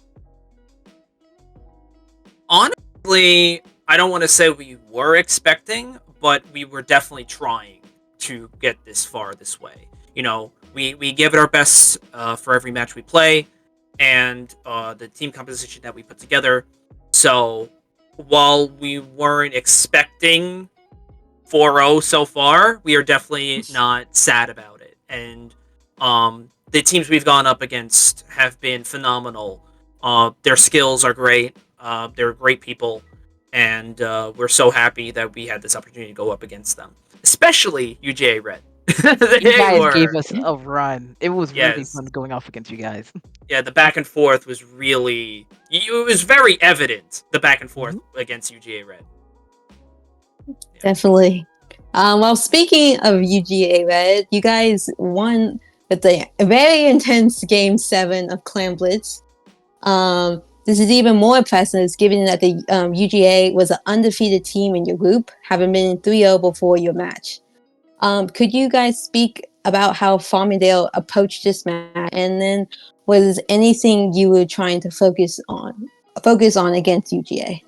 Speaker 3: Honestly, I don't want to say we were expecting, but we were definitely trying to get this far this way. You know, we give it our best for every match we play, and the team composition that we put together. So while we weren't expecting 4-0 so far, we are definitely not sad about it. And the teams we've gone up against have been phenomenal. Their skills are great. They're great people, and we're so happy that we had this opportunity to go up against them, especially UGA Red.
Speaker 4: You guys gave us a run. It was really
Speaker 3: Yes.
Speaker 4: fun going off against you guys.
Speaker 3: Yeah, the back and forth was really. It was very evident, the back and forth against UGA Red.
Speaker 2: Definitely. Well, speaking of UGA Red, you guys won with a very intense Game 7 of Clan Blitz. This is even more impressive given that the UGA was an undefeated team in your group, having been 3-0 before your match. Could you guys speak about how Farmingdale approached this match, and then was anything you were trying to focus on against UGA?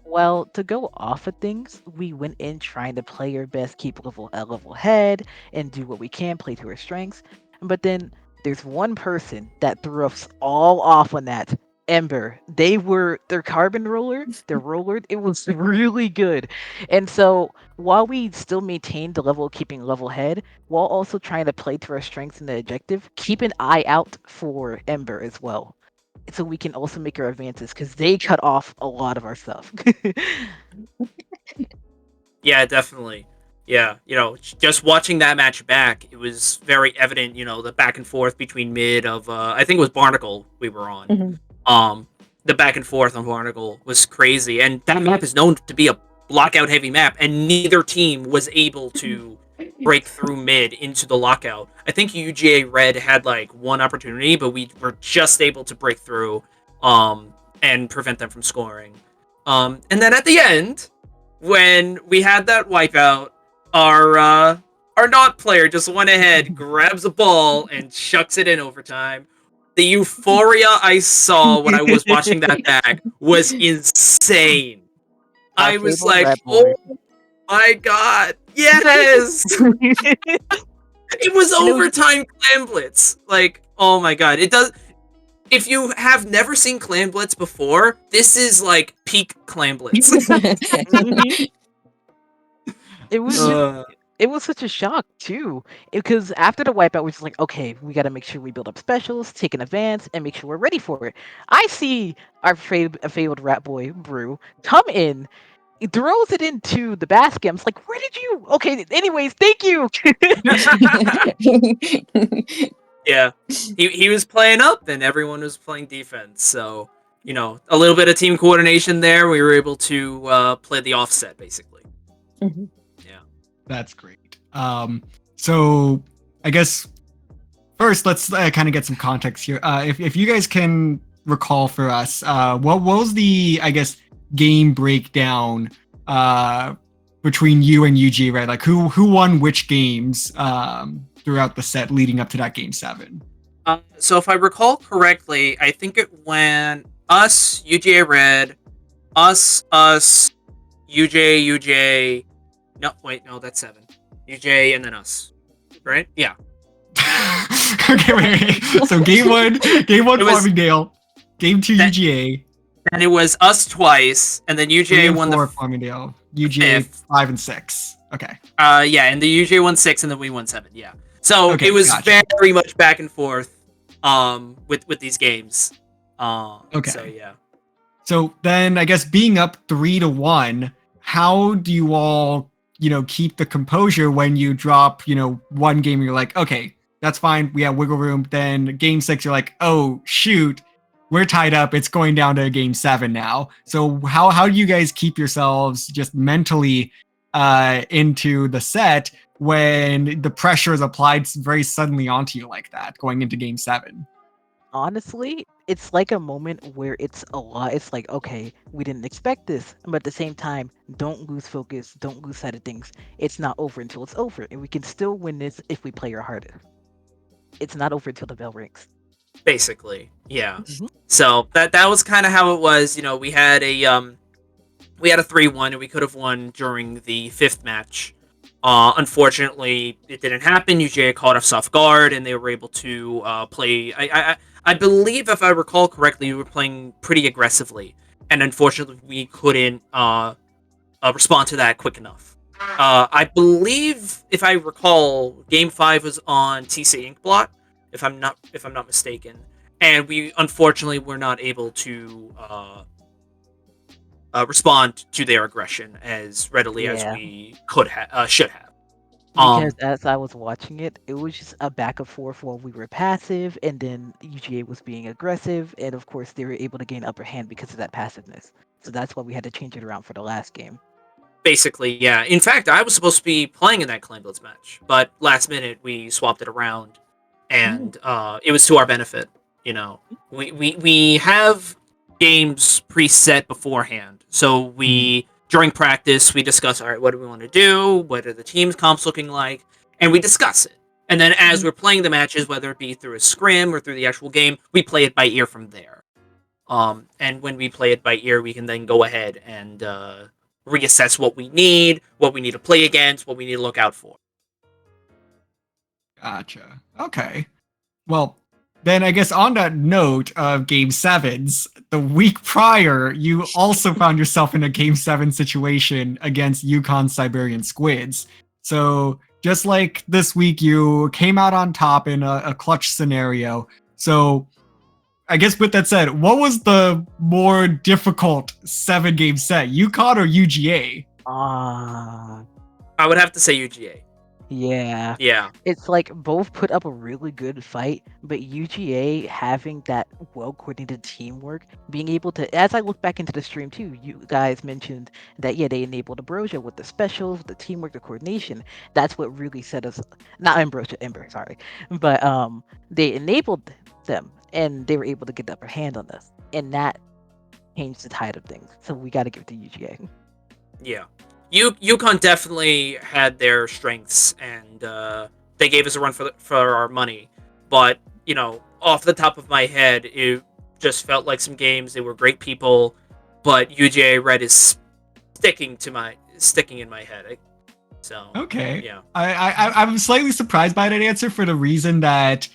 Speaker 4: Well, to go off of things, we went in trying to play our best, keep level head, and do what we can, play to our strengths. But then there's one person that threw us all off on that. Ember. Their carbon roller, their roller, it was really good. And so while we still maintained the level of keeping level head, while also trying to play to our strengths and the objective, keep an eye out for Ember as well. So we can also make our advances because they cut off a lot of our stuff.
Speaker 3: Yeah, definitely. Yeah, just watching that match back, it was very evident, the back and forth between mid of I think it was Barnacle we were on.
Speaker 2: Mm-hmm.
Speaker 3: The back and forth on Barnacle was crazy, and that map is known to be a lockout heavy map, and neither team was able to break through mid into the lockout. I think UGA Red had like one opportunity, but we were just able to break through and prevent them from scoring. And then at the end, when we had that wipeout, our not player just went ahead, grabs a ball, and chucks it in overtime. The euphoria I saw when I was watching that back was insane. I was like, oh my god, yes! It was overtime Clan Blitz. Like, oh my god. It does. If you have never seen Clan Blitz before, this is like peak Clan Blitz.
Speaker 4: It was such a shock too, because after the wipeout, we're just like, okay, we got to make sure we build up specials, take an advance, and make sure we're ready for it. I see our fabled rat boy Brew come in, he throws it into the basket. I'm just like, where did you? Okay, anyways, thank you.
Speaker 3: Yeah, he was playing up, and everyone was playing defense. So a little bit of team coordination there. We were able to play the offset basically.
Speaker 2: Mm-hmm.
Speaker 1: That's great. So I guess first let's kind of get some context here. If you guys can recall for us, what was the, I guess, game breakdown between you and UG, right? Like who won which games throughout the set leading up to that game 7?
Speaker 3: So if I recall correctly, I think it went us, UGA Red, us, UJ. No, wait, no, that's 7. UJ and then us, right? Yeah.
Speaker 1: Okay, wait. So game 1 Farmingdale, game 2
Speaker 3: That-
Speaker 1: UGA.
Speaker 3: And it was us twice, and then UJ won the
Speaker 1: Farmingdale, UGA 5 and 6. Okay.
Speaker 3: Yeah, and the UJ won 6, and then we won 7. Yeah. So
Speaker 1: Okay,
Speaker 3: it was
Speaker 1: gotcha.
Speaker 3: very much back and forth, with these games.
Speaker 1: Okay.
Speaker 3: So yeah.
Speaker 1: So then, I guess being up 3-1, how do you all, keep the composure when you drop, one game? And you're like, okay, that's fine. We have wiggle room. Then game 6, you're like, oh shoot, we're tied up. It's going down to game 7 now. So how do you guys keep yourselves just mentally into the set when the pressure is applied very suddenly onto you like that going into game 7?
Speaker 4: Honestly, it's like a moment where it's a lot. It's like, okay, we didn't expect this, but at the same time, don't lose focus, don't lose sight of things. It's not over until it's over, and we can still win this if we play our hardest. It's not over until the bell rings.
Speaker 3: Basically, yeah.
Speaker 4: Mhm.
Speaker 3: So that was kind of how it was. We had a 3-1, and we could have won during the 5th match. Unfortunately, it didn't happen. UGA caught us off guard, and they were able to play. I believe, if I recall correctly, we were playing pretty aggressively, and unfortunately, we couldn't respond to that quick enough. I believe, if I recall, Game 5 was on TC Inkblot, if I'm not mistaken, and we unfortunately were not able to respond to their aggression as readily as
Speaker 4: Yeah.
Speaker 3: we should have.
Speaker 4: Because as I was watching it, it was just a back and forth while we were passive, and then UGA was being aggressive, and of course they were able to gain upper hand because of that passiveness. So that's why we had to change it around for the last game.
Speaker 3: Basically, yeah. In fact, I was supposed to be playing in that Clan Blitz match, but last minute we swapped it around, and it was to our benefit. We have games preset beforehand, so during practice we discuss, all right, what do we want to do? What are the teams comps looking like? And we discuss it. And then as we're playing the matches, whether it be through a scrim or through the actual game, we play it by ear from there. And when we play it by ear, we can then go ahead and reassess what we need to play against, what we need to look out for.
Speaker 1: Gotcha. Okay. Well, then I guess on that note of Game 7s, the week prior, you also found yourself in a Game 7 situation against Yukon Siberian Squids. So just like this week, you came out on top in a clutch scenario. So I guess with that said, what was the more difficult 7-game set, Yukon or UGA?
Speaker 4: Ah,
Speaker 3: I would have to say UGA.
Speaker 4: yeah.
Speaker 3: Yeah.
Speaker 4: It's like both put up a really good fight, but UGA having that well-coordinated teamwork, being able to, as I look back into the stream too, you guys mentioned that, yeah, they enabled Ambrosia with the specials, the teamwork, the coordination. That's what really set us, not Ambrosia, Ember, sorry, but they enabled them, and they were able to get the upper hand on us, and that changed the tide of things. So we got to give it to UGA.
Speaker 3: Yeah. Yukon definitely had their strengths, and they gave us a run for our money. But, off the top of my head, it just felt like some games. They were great people, but UGA Red is sticking in my head. So
Speaker 1: Okay.
Speaker 3: yeah.
Speaker 1: I'm slightly surprised by that answer for the reason that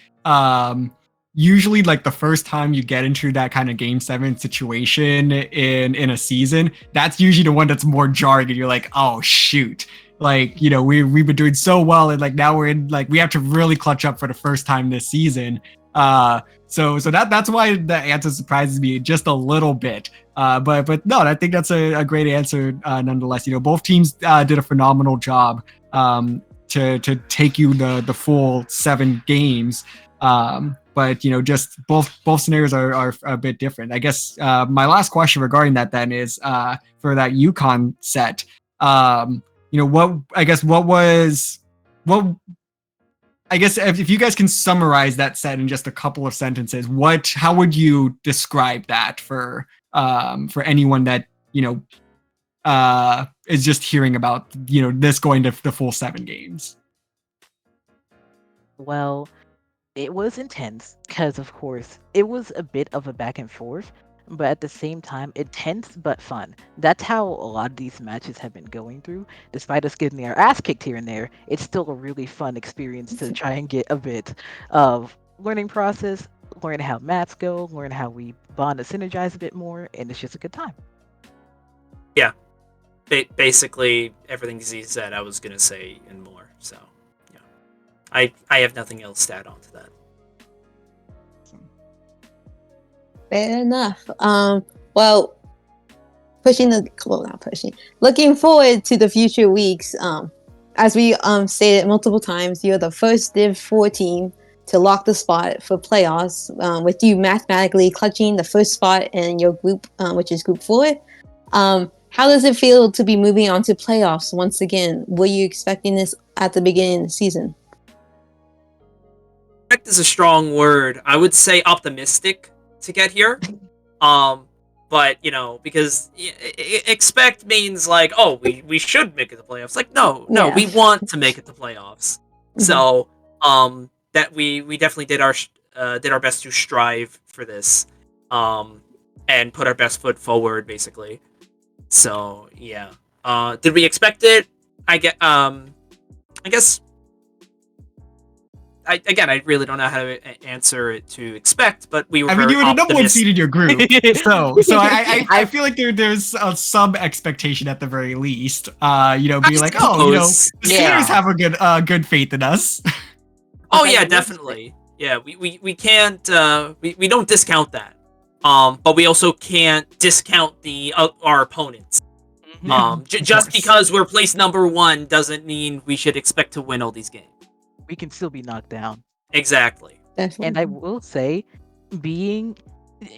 Speaker 1: usually like the first time you get into that kind of Game 7 situation in a season, that's usually the one that's more jarring, and you're like, oh shoot. Like, we've been doing so well, and like now we're in, like, we have to really clutch up for the first time this season. So that's why the answer surprises me just a little bit. But no, I think that's a great answer nonetheless. Both teams did a phenomenal job to take you the full 7 games. But just both scenarios are a bit different. I guess my last question regarding that then is for that Yukon set. I guess if you guys can summarize that set in just a couple of sentences, how would you describe that for anyone that is just hearing about this going to the full 7 games?
Speaker 4: Well, it was intense because, of course, it was a bit of a back and forth, but at the same time, intense but fun. That's how a lot of these matches have been going through. Despite us getting our ass kicked here and there, it's still a really fun experience to try and get a bit of learning process, learn how maps go, learn how we bond and synergize a bit more, and it's just a good time.
Speaker 3: Yeah. Basically, everything Z said I was going to say and more. So, yeah. I have nothing else to add on to that.
Speaker 2: Fair enough. Well, looking forward to the future weeks. As we stated multiple times, you're the first Div 4 team to lock the spot for playoffs, with you mathematically clutching the first spot in your group, which is Group 4. How does it feel to be moving on to playoffs once again? Were you expecting this at the beginning of the season?
Speaker 3: Expect is a strong word. I would say optimistic to get here. But because expect means like, oh, we should make it to playoffs. Like, no, we want to make it to playoffs. So, that we definitely did our best to strive for this, and put our best foot forward, basically. So yeah. Did we expect it? I guess. I really don't know how to answer it to expect, but we were.
Speaker 1: I mean, you were the number one seed in your group, so I feel like there's some expectation at the very least. Be like, the seniors have a good faith in us.
Speaker 3: Oh yeah, definitely. Yeah, we can't we don't discount that. But we also can't discount our opponents. Just because we're placed number 1 doesn't mean we should expect to win all these games.
Speaker 4: We can still be knocked down.
Speaker 3: Exactly.
Speaker 2: Definitely.
Speaker 4: And I will say, being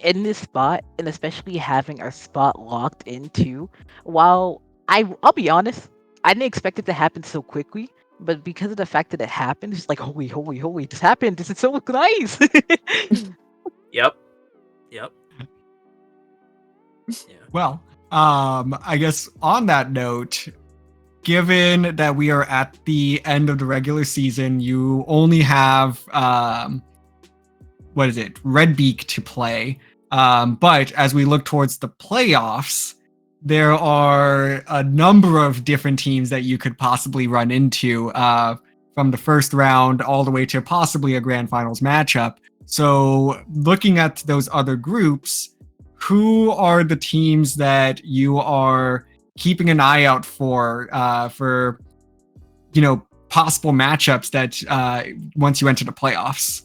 Speaker 4: in this spot, and especially having our spot locked into, while I'll be honest, I didn't expect it to happen so quickly, but because of the fact that it happened, it's like, holy, this happened. This is so nice.
Speaker 3: Yep. Yeah.
Speaker 1: Well, I guess on that note, given that we are at the end of the regular season, you only have Redbeak to play. But as we look towards the playoffs, there are a number of different teams that you could possibly run into, from the first round all the way to possibly a grand finals matchup. So looking at those other groups, who are the teams that you are keeping an eye out for possible matchups that once you enter the playoffs?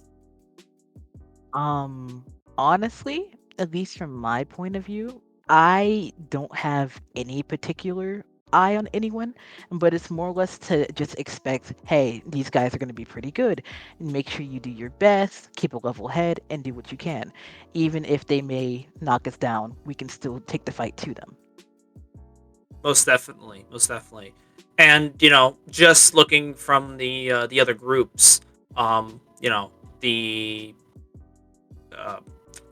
Speaker 4: Honestly, at least from my point of view, I don't have any particular eye on anyone, but it's more or less to just expect, hey, these guys are going to be pretty good. And make sure you do your best, keep a level head, and do what you can. Even if they may knock us down, we can still take the fight to them.
Speaker 3: Most definitely. And just looking from the other groups, for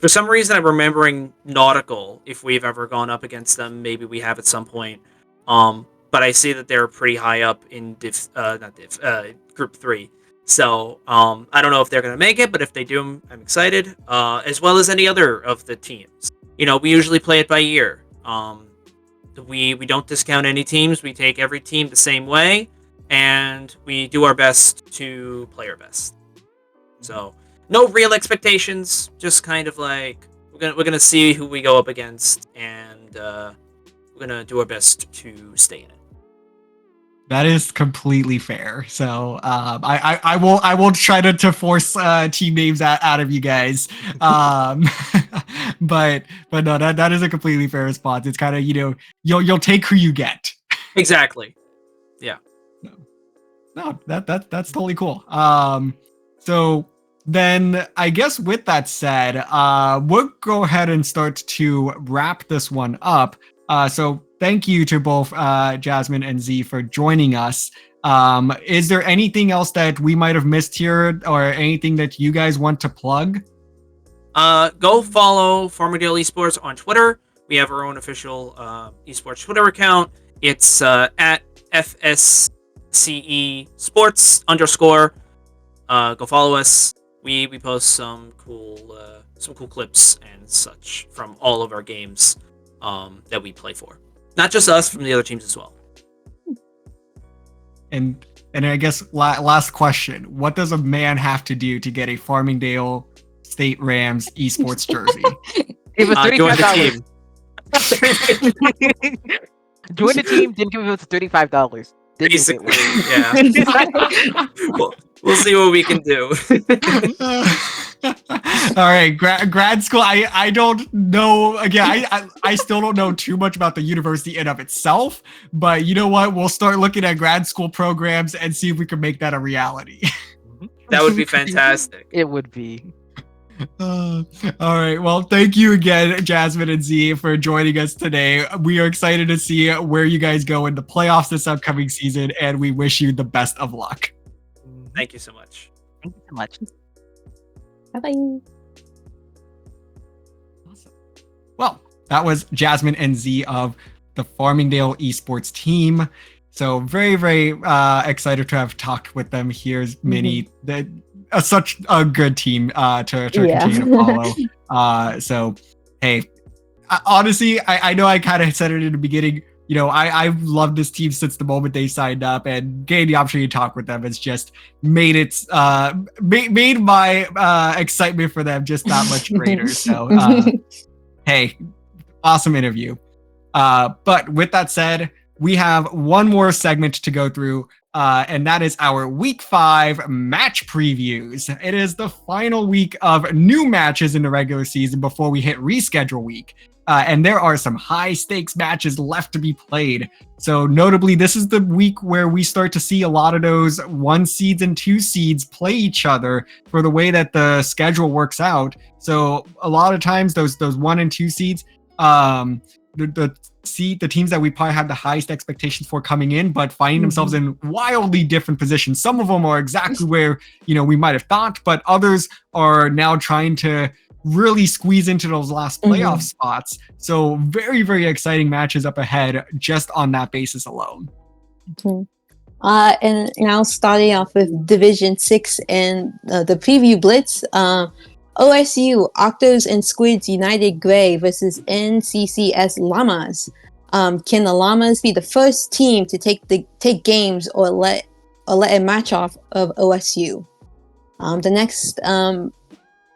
Speaker 3: some reason I'm remembering Nautical. If we've ever gone up against them, maybe we have at some point. But I see that they're pretty high up in Group 3. So I don't know if they're gonna make it, but if they do, I'm excited. As well as any other of the teams. We usually play it by ear. We don't discount any teams. We take every team the same way, and we do our best to play our best. So no real expectations, just kind of like we're gonna see who we go up against, and we're gonna do our best to stay in it.
Speaker 1: That is completely fair. So I won't try to force team names out of you guys. But no, that is a completely fair response. It's kind of you'll take who you get.
Speaker 3: Exactly. Yeah.
Speaker 1: No, that's totally cool. So then I guess with that said, we'll go ahead and start to wrap this one up. So thank you to both Jasmine and Ze for joining us. Is there anything else that we might have missed here, or anything that you guys want to plug?
Speaker 3: Go follow Farmingdale Esports on Twitter. We have our own official esports Twitter account. It's at FSCE Sports _. Go follow us. We post some cool clips and such from all of our games that we play for. Not just us, from the other teams as well.
Speaker 1: And I guess last question: what does a man have to do to get a Farmingdale State Rams esports jersey?
Speaker 4: It was $35.
Speaker 3: Join the team.
Speaker 4: Join the team. Didn't give us $35.
Speaker 3: Basically, yeah. We'll see what we can do.
Speaker 1: All right, grad school. I don't know. Again, I still don't know too much about the university in of itself. But you know what? We'll start looking at grad school programs and see if we can make that a reality.
Speaker 3: That would be fantastic.
Speaker 4: It would be.
Speaker 1: All right. Well, thank you again, Jasmine and Ze, for joining us today. We are excited to see where you guys go in the playoffs this upcoming season, and we wish you the best of luck.
Speaker 3: Thank you so much.
Speaker 4: Thank you so much.
Speaker 2: Bye-bye.
Speaker 1: Awesome. Well, that was Jasmine and Ze of the Farmingdale Esports team. So very, very excited to have talked with them. Here's Mini. Such a good team to continue to follow. So, hey, honestly, I know I kind of said it in the beginning. You know, I've loved this team since the moment they signed up, and getting the opportunity to talk with them has just made it made my excitement for them just that much greater. So, hey, awesome interview. But with that said, we have one more segment to go through, and that is our Week 5 match previews. It is the final week of new matches in the regular season before we hit reschedule week. And there are some high stakes matches left to be played. So notably, this is the week where we start to see a lot of those 1 seeds and 2 seeds play each other for the way that the schedule works out. So a lot of times those 1 and 2 seeds, the teams that we probably have the highest expectations for coming in, but finding themselves in wildly different positions. Some of them are exactly where, you know, we might have thought, but others are now trying to really squeeze into those last playoff spots. So very, very exciting matches up ahead just on that basis alone.
Speaker 2: And now starting off with Division 6 and the preview blitz, OSU Octos and Squids United Gray versus NCCS Llamas. Can the Llamas be the first team to take games or let a match off of OSU? The next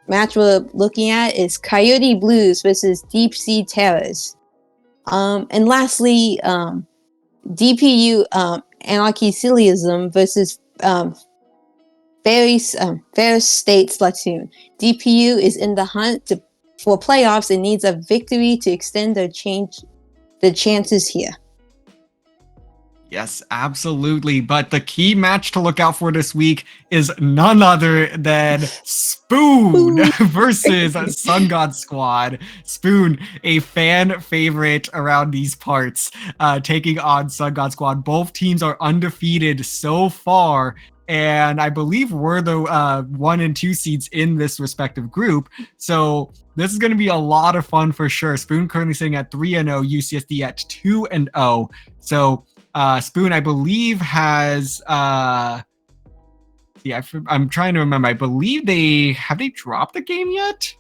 Speaker 2: match we're looking at is Coyote Blues versus Deep Sea Terrors. And lastly, DPU Anarchy-Ciliism versus Ferris State Splatoon. DPU is in the hunt for playoffs and needs a victory to extend their chances here.
Speaker 1: Yes, absolutely. But the key match to look out for this week is none other than Spoon versus Sun God Squad. Spoon, a fan favorite around these parts, taking on Sun God Squad. Both teams are undefeated so far, and I believe we're the 1 and 2 seeds in this respective group. So this is going to be a lot of fun for sure. Spoon currently sitting at 3-0, UCSD at 2-0. So Spoon, I believe, has I'm trying to remember. I believe have they dropped the game yet?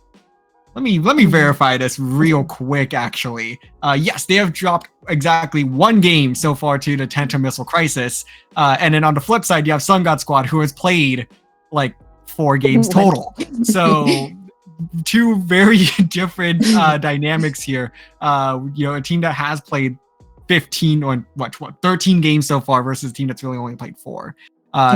Speaker 1: Let me verify this real quick, actually. Yes, they have dropped exactly 1 game so far to the Tenta Missile Crisis. And then on the flip side, you have Sun God Squad, who has played like 4 games total. So 2 very different dynamics here. You know, a team that has played 15 or 13 games so far versus a team that's really only played 4.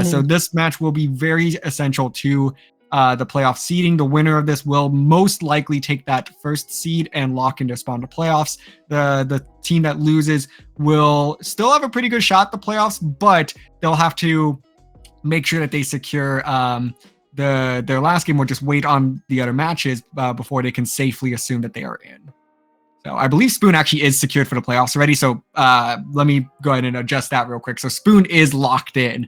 Speaker 1: So this match will be very essential to the playoff seeding. The winner of this will most likely take that first seed and lock into spawn to playoffs. The team that loses will still have a pretty good shot at the playoffs, but they'll have to make sure that they secure their last game or just wait on the other matches before they can safely assume that they are in. So I believe Spoon actually is secured for the playoffs already. So let me go ahead and adjust that real quick. So Spoon is locked in.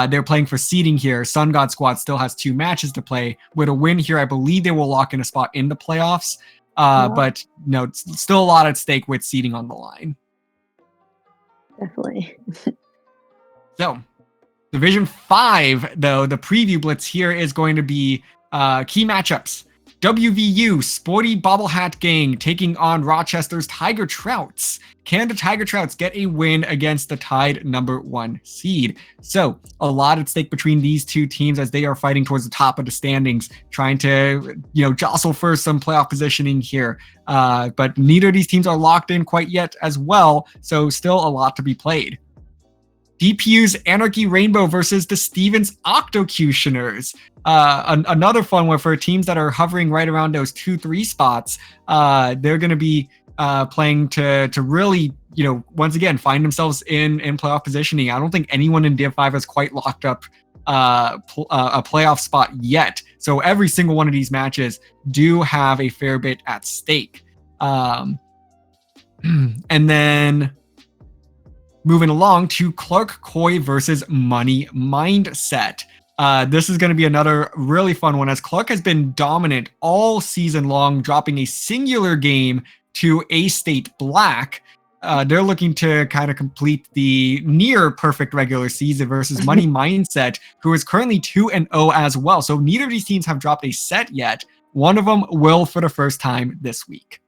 Speaker 1: They're playing for seeding here. Sun God Squad still has 2 matches to play. With a win here, I believe they will lock in a spot in the playoffs. But no, it's still a lot at stake with seeding on the line.
Speaker 2: Definitely.
Speaker 1: So Division 5, though, the preview blitz here is going to be key matchups. WVU, Sporty Bobble Hat Gang, taking on Rochester's Tiger Trouts. Can the Tiger Trouts get a win against the tied number 1 seed? So, a lot at stake between these 2 teams as they are fighting towards the top of the standings, trying to, jostle for some playoff positioning here. But neither of these teams are locked in quite yet as well, so still a lot to be played. DPU's Anarchy Rainbow versus the Stevens Octocutioners. Another fun one for teams that are hovering right around those 2-3 spots. They're going to be playing to really, once again, find themselves in playoff positioning. I don't think anyone in Div 5 has quite locked up a playoff spot yet. So every single one of these matches do have a fair bit at stake. And then moving along to Clark Coy versus Money Mindset. This is going to be another really fun one, as Clark has been dominant all season long, dropping a singular game to A-State Black. They're looking to kind of complete the near perfect regular season versus Money Mindset, who is currently 2-0 as well. So neither of these teams have dropped a set yet. One of them will for the first time this week.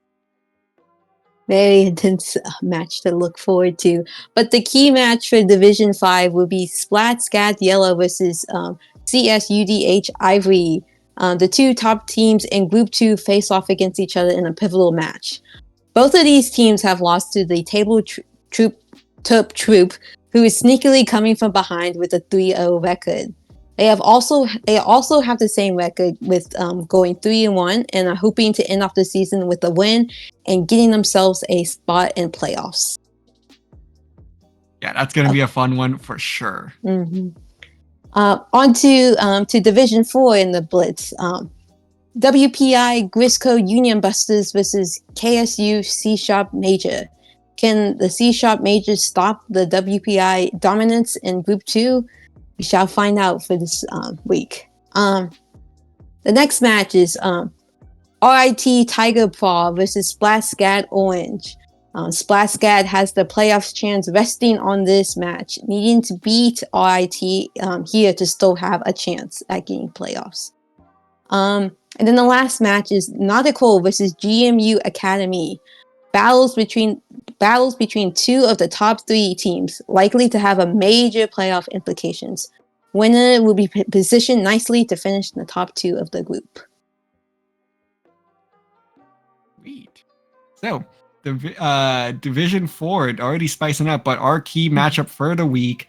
Speaker 2: Very intense match to look forward to. But the key match for Division 5 will be Scat Yellow versus CSUDH Ivory. The two top teams in Group 2 face off against each other in a pivotal match. Both of these teams have lost to the Table Troop, who is sneakily coming from behind with a 3-0 record. They also have the same record with going 3-1 and are hoping to end off the season with a win and getting themselves a spot in playoffs.
Speaker 1: Yeah, that's going to be a fun one for sure.
Speaker 2: Mm-hmm. On to Division 4 in the Blitz. WPI Grisco Union Busters versus KSU C-Sharp Major. Can the C-Sharp Major stop the WPI dominance in Group 2? We shall find out for this week. The next match is RIT Tiger Paw versus Splascat Orange. Splascat has the playoffs chance resting on this match, needing to beat RIT here to still have a chance at getting playoffs. And then the last match is Nautical versus GMU Academy. Battles between two of the top 3 teams, likely to have a major playoff implications. Winner will be positioned nicely to finish in the top 2 of the group.
Speaker 1: Sweet. So, the Division 4 already spicing up, but our key matchup for the week,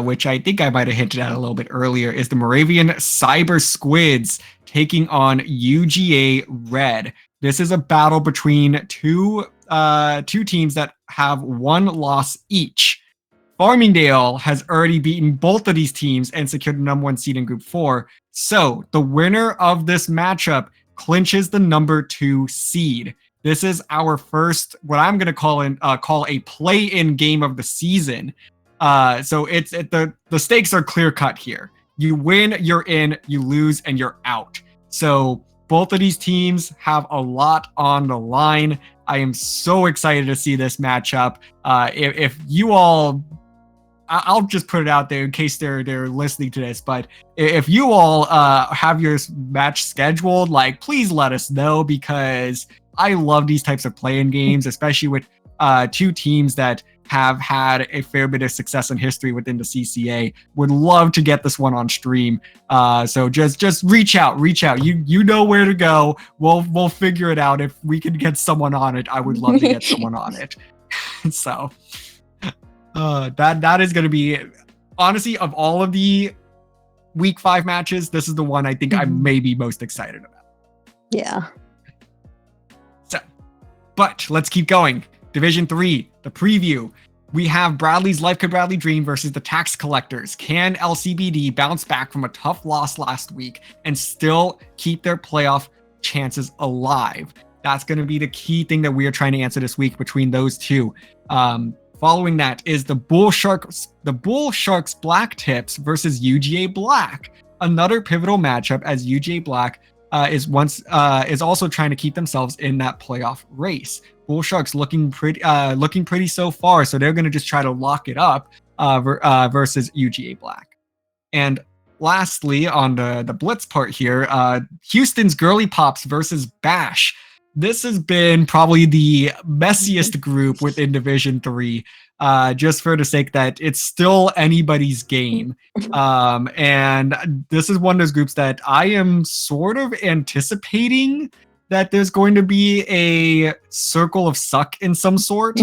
Speaker 1: which I think I might have hinted at a little bit earlier, is the Moravian Cyber Squids taking on UGA Red. This is a battle between two teams that have one loss each. Farmingdale has already beaten both of these teams and secured the number 1 seed in Group 4. So the winner of this matchup clinches the number 2 seed. This is our first, what I'm going to call a play-in game of the season. So the stakes are clear cut here. You win, you're in. You lose, and you're out. So both of these teams have a lot on the line. I am so excited to see this matchup. If you all, I'll just put it out there in case they're listening to this, but if you all have your match scheduled, like, please let us know, because I love these types of play-in games, especially with two teams that have had a fair bit of success in history within the CCA. Would love to get this one on stream. So just reach out. You know where to go. We'll figure it out. If we can get someone on it, I would love to get someone on it. So that is going to be, honestly, of all of the week 5 matches, this is the one I think I'm maybe most excited about.
Speaker 2: Yeah.
Speaker 1: So, but let's keep going. Division 3, the preview. We have Bradley's Life Could Bradley Dream versus the Tax Collectors. Can LCBD bounce back from a tough loss last week and still keep their playoff chances alive? That's going to be the key thing that we are trying to answer this week between those two. Following that is the Bull Sharks Black Tips versus UGA Black. Another pivotal matchup, as UGA Black is also trying to keep themselves in that playoff race. Bull Sharks looking pretty so far, so they're going to just try to lock it up versus UGA Black. And lastly, on the Blitz part here, Houston's Girly Pops versus Bash. This has been probably the messiest group within Division 3, just for the sake that it's still anybody's game. And this is one of those groups that I am sort of anticipating that there's going to be a circle of suck in some sort.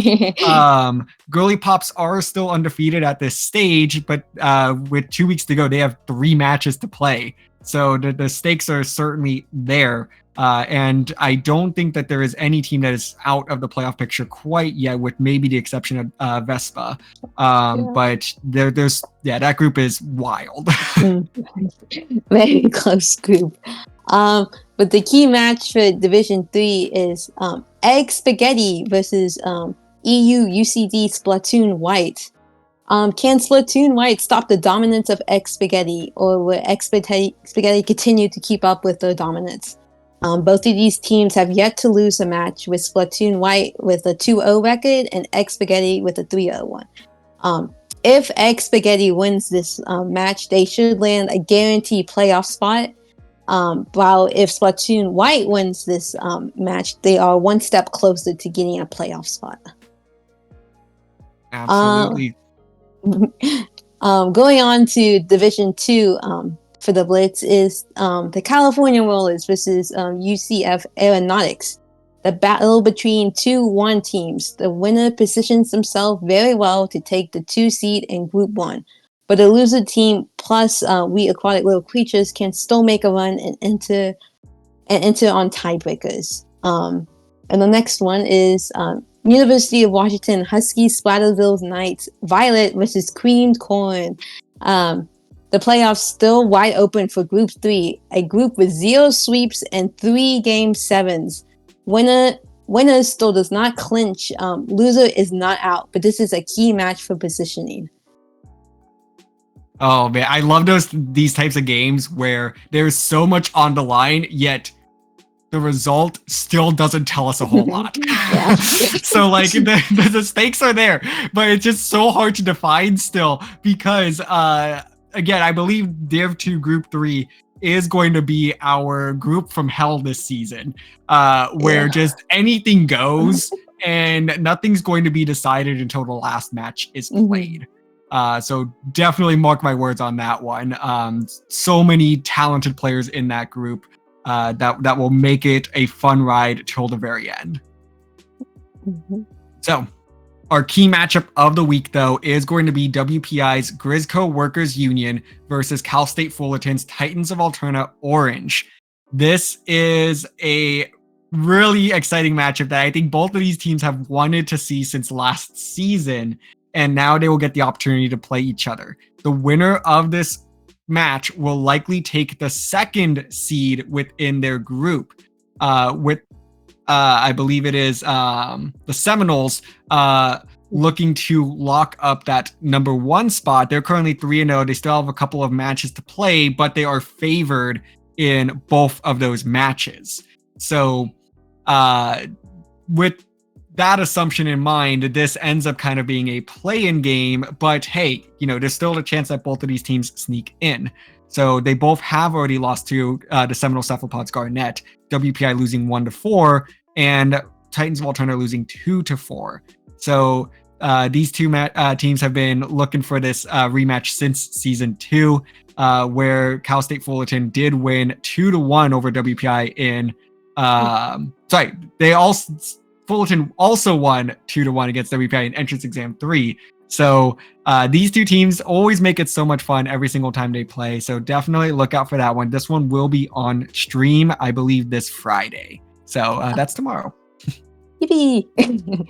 Speaker 1: Girly Pops are still undefeated at this stage, but with 2 weeks to go, they have 3 matches to play. So the stakes are certainly there. And I don't think that there is any team that is out of the playoff picture quite yet, with maybe the exception of Vespa. But there's that group is wild.
Speaker 2: Very close group. But the key match for Division 3 is Egg Spaghetti versus EU UCD Splatoon White. Can Splatoon White stop the dominance of Egg Spaghetti, or will Egg Spaghetti continue to keep up with their dominance? Both of these teams have yet to lose a match, with Splatoon White with a 2-0 record and Egg Spaghetti with a 3-0 one. If Egg Spaghetti wins this match, they should land a guaranteed playoff spot. While if Splatoon White wins this match, they are one step closer to getting a playoff spot.
Speaker 1: Absolutely.
Speaker 2: Going on to Division 2 for the Blitz is the California Rollers versus UCF Aeronautics. The battle between 2-1 teams. The winner positions themselves very well to take the 2 seed in Group 1. But the loser team plus We Aquatic Little Creatures can still make a run and enter on tiebreakers. And the next one is University of Washington Huskies Splatterville Knights Violet versus Creamed Corn. The playoffs still wide open for Group 3, a group with 0 sweeps and 3 Game 7s. Winner still does not clinch. Loser is not out, but this is a key match for positioning.
Speaker 1: Oh man, I love these types of games where there's so much on the line, yet the result still doesn't tell us a whole lot. So like the stakes are there, but it's just so hard to define still, because again, I believe Div 2 Group 3 is going to be our group from hell this season, where just anything goes and nothing's going to be decided until the last match is played. So definitely mark my words on that one. So many talented players in that group that will make it a fun ride till the very end. So our key matchup of the week, though, is going to be WPI's Grisco Workers Union versus Cal State Fullerton's Titans of Alterna Orange. This is a really exciting matchup that I think both of these teams have wanted to see since last season, and now they will get the opportunity to play each other. The winner of this match will likely take the 2nd seed within their group, with I believe it is the Seminoles looking to lock up that number 1 spot. They're currently 3-0. They still have a couple of matches to play, but they are favored in both of those matches. So with that assumption in mind, this ends up kind of being a play-in game, but hey, there's still a chance that both of these teams sneak in. So they both have already lost to the Seminole Cephalopods Garnet, WPI losing 1-4, and Titans of Alterna losing 2-4. So these two teams have been looking for this rematch since season 2, where Cal State Fullerton did win 2-1 over WPI in. Fullerton also won 2-1 against WPI in Entrance Exam 3. So these two teams always make it so much fun every single time they play. So definitely look out for that one. This one will be on stream, I believe, this Friday. So that's tomorrow.
Speaker 2: Yippee!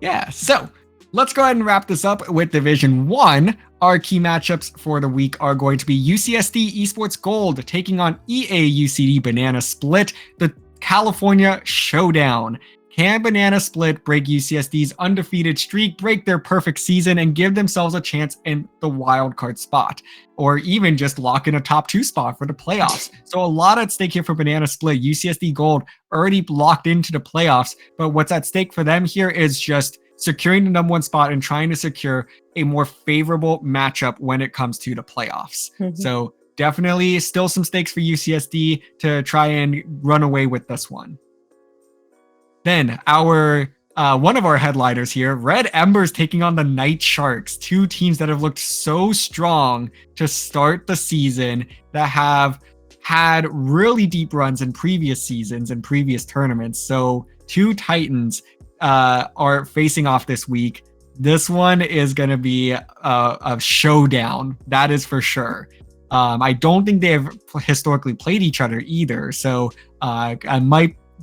Speaker 1: Yeah, so let's go ahead and wrap this up with Division 1. Our key matchups for the week are going to be UCSD Esports Gold taking on EA UCD Banana Split, the California Showdown. Can Banana Split break UCSD's undefeated streak, break their perfect season, and give themselves a chance in the wildcard spot? Or even just lock in a top 2 spot for the playoffs? So a lot at stake here for Banana Split. UCSD Gold already locked into the playoffs, but what's at stake for them here is just securing the number 1 spot and trying to secure a more favorable matchup when it comes to the playoffs. So definitely still some stakes for UCSD to try and run away with this one. Then our one of our headliners here, Red Embers taking on the Night Sharks, 2 teams that have looked so strong to start the season, that have had really deep runs in previous seasons and previous tournaments. So 2 Titans are facing off this week. This one is going to be a showdown. That is for sure. I don't think they have historically played each other either. So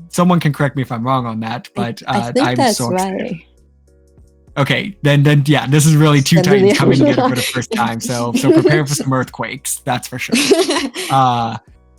Speaker 1: someone can correct me if I'm wrong on that, but
Speaker 2: I think
Speaker 1: I'm
Speaker 2: that's
Speaker 1: so excited.
Speaker 2: right.
Speaker 1: Okay, then yeah, this is really 2 Titans coming together for the first time. So prepare for some earthquakes. That's for sure.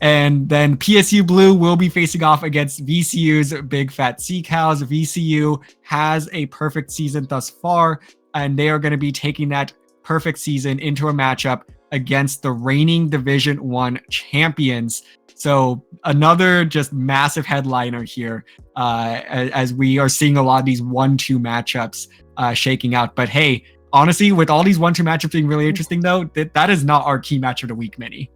Speaker 1: And then PSU Blue will be facing off against VCU's Big Fat Sea Cows. VCU has a perfect season thus far, and they are going to be taking that perfect season into a matchup against the reigning Division 1 champions. So another just massive headliner here as we are seeing a lot of these 1-2 matchups shaking out. But hey, honestly, with all these 1-2 matchups being really interesting, though, that is not our key match of the week, Mini.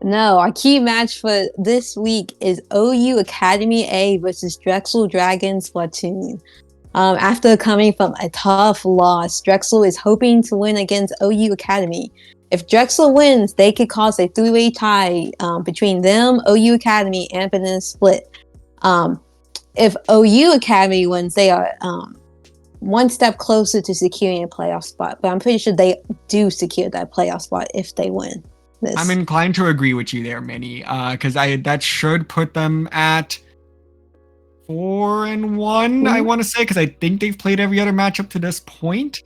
Speaker 2: No, our key match for this week is OU Academy A versus Drexel Dragons Splatoon. After coming from a tough loss, Drexel is hoping to win against OU Academy. If Drexel wins, they could cause a 3-way tie between them, OU Academy, and Banana Split. If OU Academy wins, they are one step closer to securing a playoff spot. But I'm pretty sure they do secure that playoff spot if they win.
Speaker 1: I'm inclined to agree with you there, Minnie, because that should put them at 4-1. I want to say, because I think they've played every other matchup to this point.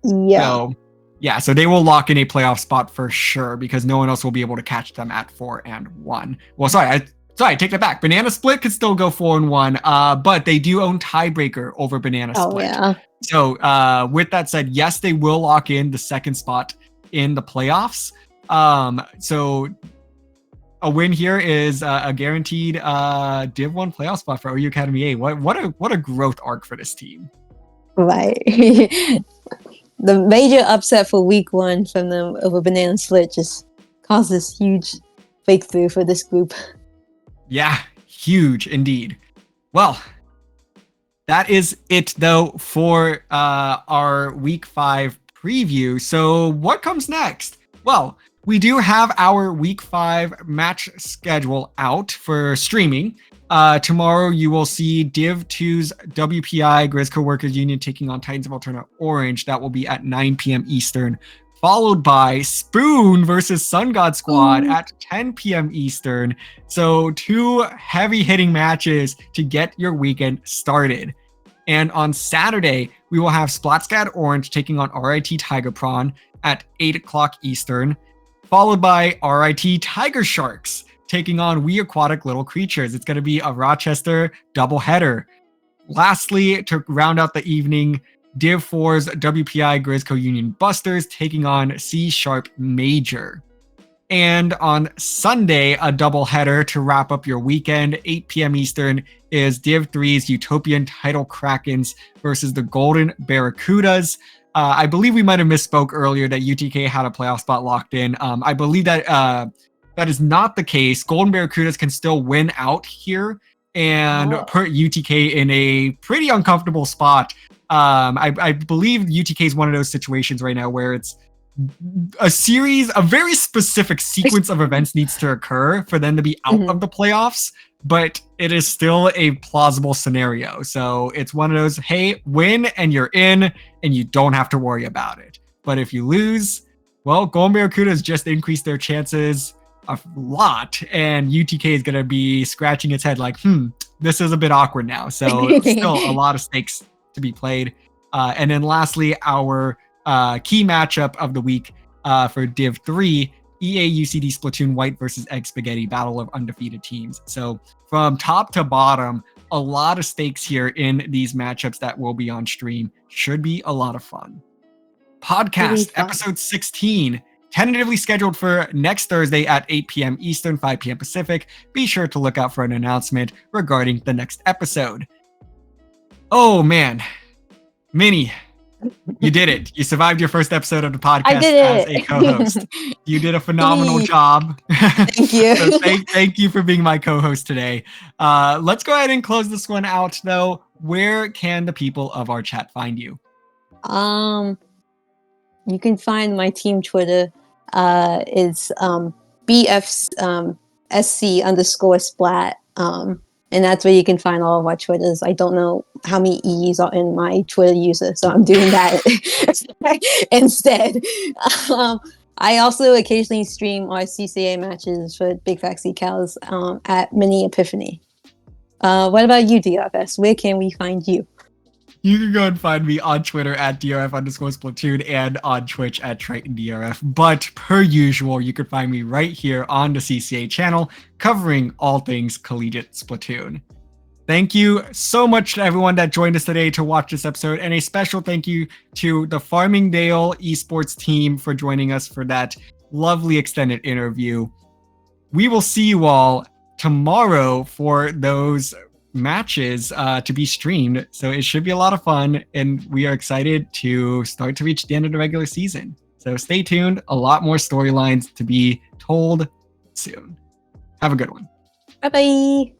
Speaker 2: Yeah.
Speaker 1: So they will lock in a playoff spot for sure, because no one else will be able to catch them at 4-1. Well, sorry, I take that back. Banana Split could still go 4-1, but they do own tiebreaker over Banana Split.
Speaker 2: Yeah.
Speaker 1: So with that said, yes, they will lock in the second spot in the playoffs. So a win here is a guaranteed Div 1 playoff spot for OU Academy A. What a growth arc for this team.
Speaker 2: Right. The major upset for week 1 from them over Banana Split just caused this huge breakthrough for this group.
Speaker 1: Yeah, huge indeed. Well, that is it though for our week 5 preview. So what comes next? Well, we do have our week 5 match schedule out for streaming. Tomorrow you will see Div 2's WPI Grisco Workers Union taking on Titans of Alterna Orange. That will be at 9 p.m. Eastern, followed by Spoon versus Sun God Squad at 10 p.m. Eastern. So 2 heavy hitting matches to get your weekend started. And on Saturday, we will have Splatscad Orange taking on RIT Tiger Prawn at 8 o'clock Eastern, followed by RIT Tiger Sharks taking on We Aquatic Little Creatures. It's going to be a Rochester doubleheader. Lastly, to round out the evening, Div 4's WPI Grisco Union Busters taking on C Sharp Major. And on Sunday, a doubleheader to wrap up your weekend, 8 p.m. Eastern, is Div 3's Utopian Title Krakens versus the Golden Barracudas. I believe we might have misspoke earlier that UTK had a playoff spot locked in. I believe that that is not the case. Golden Barracudas can still win out here and put UTK in a pretty uncomfortable spot. I believe UTK is one of those situations right now where it's a very specific sequence of events needs to occur for them to be out of the playoffs, but it is still a plausible scenario. So it's one of those, hey, win and you're in and you don't have to worry about it. But if you lose, well, Golden Barracudas just increased their chances a lot, and UTK is going to be scratching its head like, this is a bit awkward now. So still a lot of stakes to be played. And then lastly, our key matchup of the week for Div 3, EA UCD Splatoon White versus Egg Spaghetti, Battle of Undefeated Teams. So from top to bottom, a lot of stakes here in these matchups that will be on stream. Should be a lot of fun. PodCCAst episode 16, tentatively scheduled for next Thursday at 8 p.m. Eastern, 5 p.m. Pacific. Be sure to look out for an announcement regarding the next episode. Oh man, Minnie, you did it. You survived your first episode of the podcast as a co-host. You did a phenomenal job.
Speaker 2: Thank you.
Speaker 1: So thank you for being my co-host today. Let's go ahead and close this one out though. Where can the people of our chat find you?
Speaker 2: You can find my team Twitter. It's BF's SC_splat. And that's where you can find all of our Twitters. I don't know how many E's are in my Twitter user, so I'm doing that instead. I also occasionally stream our CCA matches for Big Fat Sea Cows at Mini Epiphany. What about you, DRFS? Where can we find you?
Speaker 1: You can go and find me on Twitter at DRF_Splatoon and on Twitch at TritonDRF. But per usual, you can find me right here on the CCA channel covering all things collegiate Splatoon. Thank you so much to everyone that joined us today to watch this episode, and a special thank you to the Farmingdale Esports team for joining us for that lovely extended interview. We will see you all tomorrow for those matches to be streamed, so it should be a lot of fun, and we are excited to start to reach the end of the regular season. So stay tuned, a lot more storylines to be told soon. Have a good one.
Speaker 2: Bye-bye.